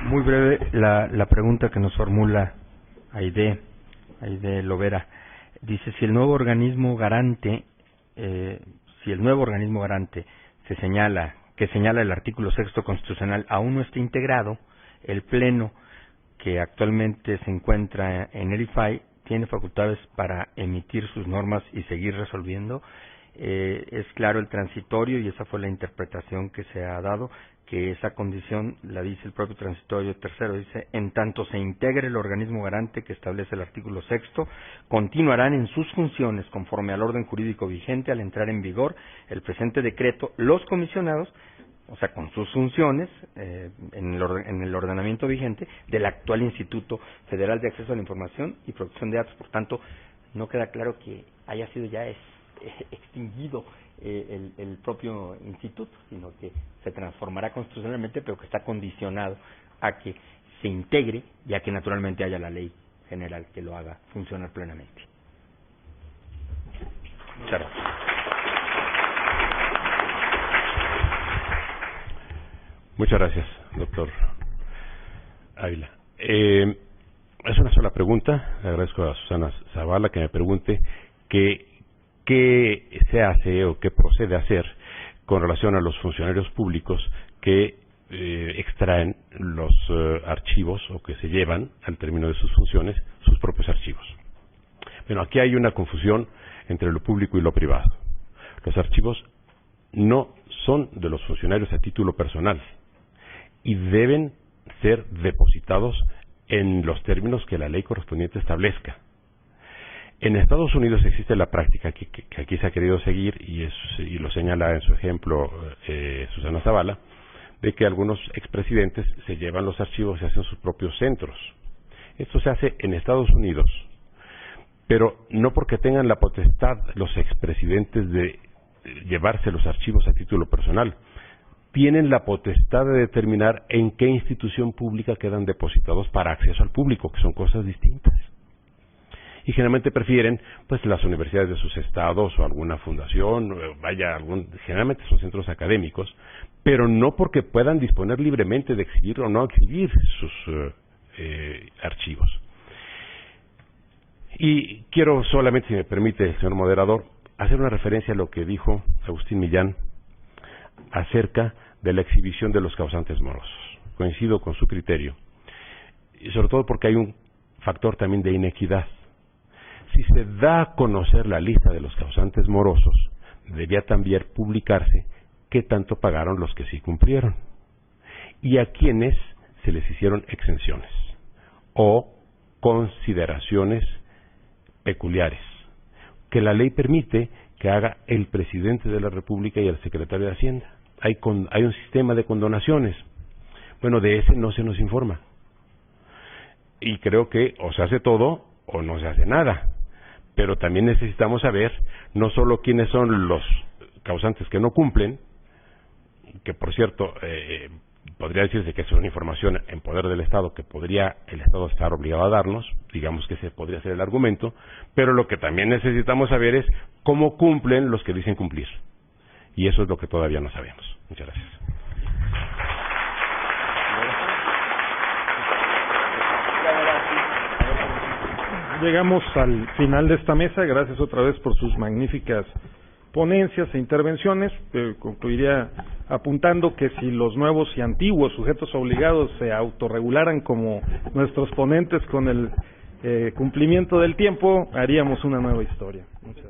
Muy breve la pregunta que nos formula Aide Lovera. Dice, si el nuevo organismo garante que señala el artículo 6º constitucional aún no está integrado, el Pleno que actualmente se encuentra en el IFAI tiene facultades para emitir sus normas y seguir resolviendo. Es claro el transitorio y esa fue la interpretación que se ha dado, que esa condición la dice el propio transitorio tercero, dice, en tanto se integre el organismo garante que establece el artículo 6º, continuarán en sus funciones conforme al orden jurídico vigente al entrar en vigor el presente decreto los comisionados, o sea, con sus funciones en el ordenamiento vigente del actual Instituto Federal de Acceso a la Información y Protección de Datos. Por tanto, no queda claro que haya sido ya extinguido el propio instituto, sino que se transformará constitucionalmente, pero que está condicionado a que se integre y a que naturalmente haya la ley general que lo haga funcionar plenamente. Muchas gracias. Muchas gracias, doctor Ávila. Es una sola pregunta. Le agradezco a Susana Zavala que me pregunte qué se hace o qué procede a hacer con relación a los funcionarios públicos que extraen los archivos o que se llevan al término de sus funciones sus propios archivos. Bueno, aquí hay una confusión entre lo público y lo privado. Los archivos no son de los funcionarios a título personal y deben ser depositados en los términos que la ley correspondiente establezca. En Estados Unidos existe la práctica que aquí se ha querido seguir y lo señala en su ejemplo Susana Zavala, de que algunos expresidentes se llevan los archivos y hacen sus propios centros. Esto se hace en Estados Unidos, pero no porque tengan la potestad los expresidentes de llevarse los archivos a título personal, tienen la potestad de determinar en qué institución pública quedan depositados para acceso al público, que son cosas distintas. Y generalmente prefieren pues las universidades de sus estados o alguna fundación, generalmente son centros académicos, pero no porque puedan disponer libremente de exhibir o no exhibir sus archivos. Y quiero solamente, si me permite, señor moderador, hacer una referencia a lo que dijo Agustín Millán acerca de la exhibición de los causantes morosos. Coincido con su criterio, y sobre todo porque hay un factor también de inequidad. Si se da a conocer la lista de los causantes morosos, debía también publicarse qué tanto pagaron los que sí cumplieron y a quienes se les hicieron exenciones o consideraciones peculiares, que la ley permite que haga el presidente de la República y el secretario de Hacienda. Hay un sistema de condonaciones. Bueno, de ese no se nos informa. Y creo que o se hace todo o no se hace nada. Pero también necesitamos saber no solo quiénes son los causantes que no cumplen, que por cierto, podría decirse que es una información en poder del Estado que podría el Estado estar obligado a darnos, digamos que ese podría ser el argumento, pero lo que también necesitamos saber es cómo cumplen los que dicen cumplir. Y eso es lo que todavía no sabemos. Muchas gracias. Llegamos al final de esta mesa. Gracias otra vez por sus magníficas ponencias e intervenciones. Concluiría apuntando que si los nuevos y antiguos sujetos obligados se autorregularan como nuestros ponentes con el cumplimiento del tiempo, haríamos una nueva historia. Muchas gracias.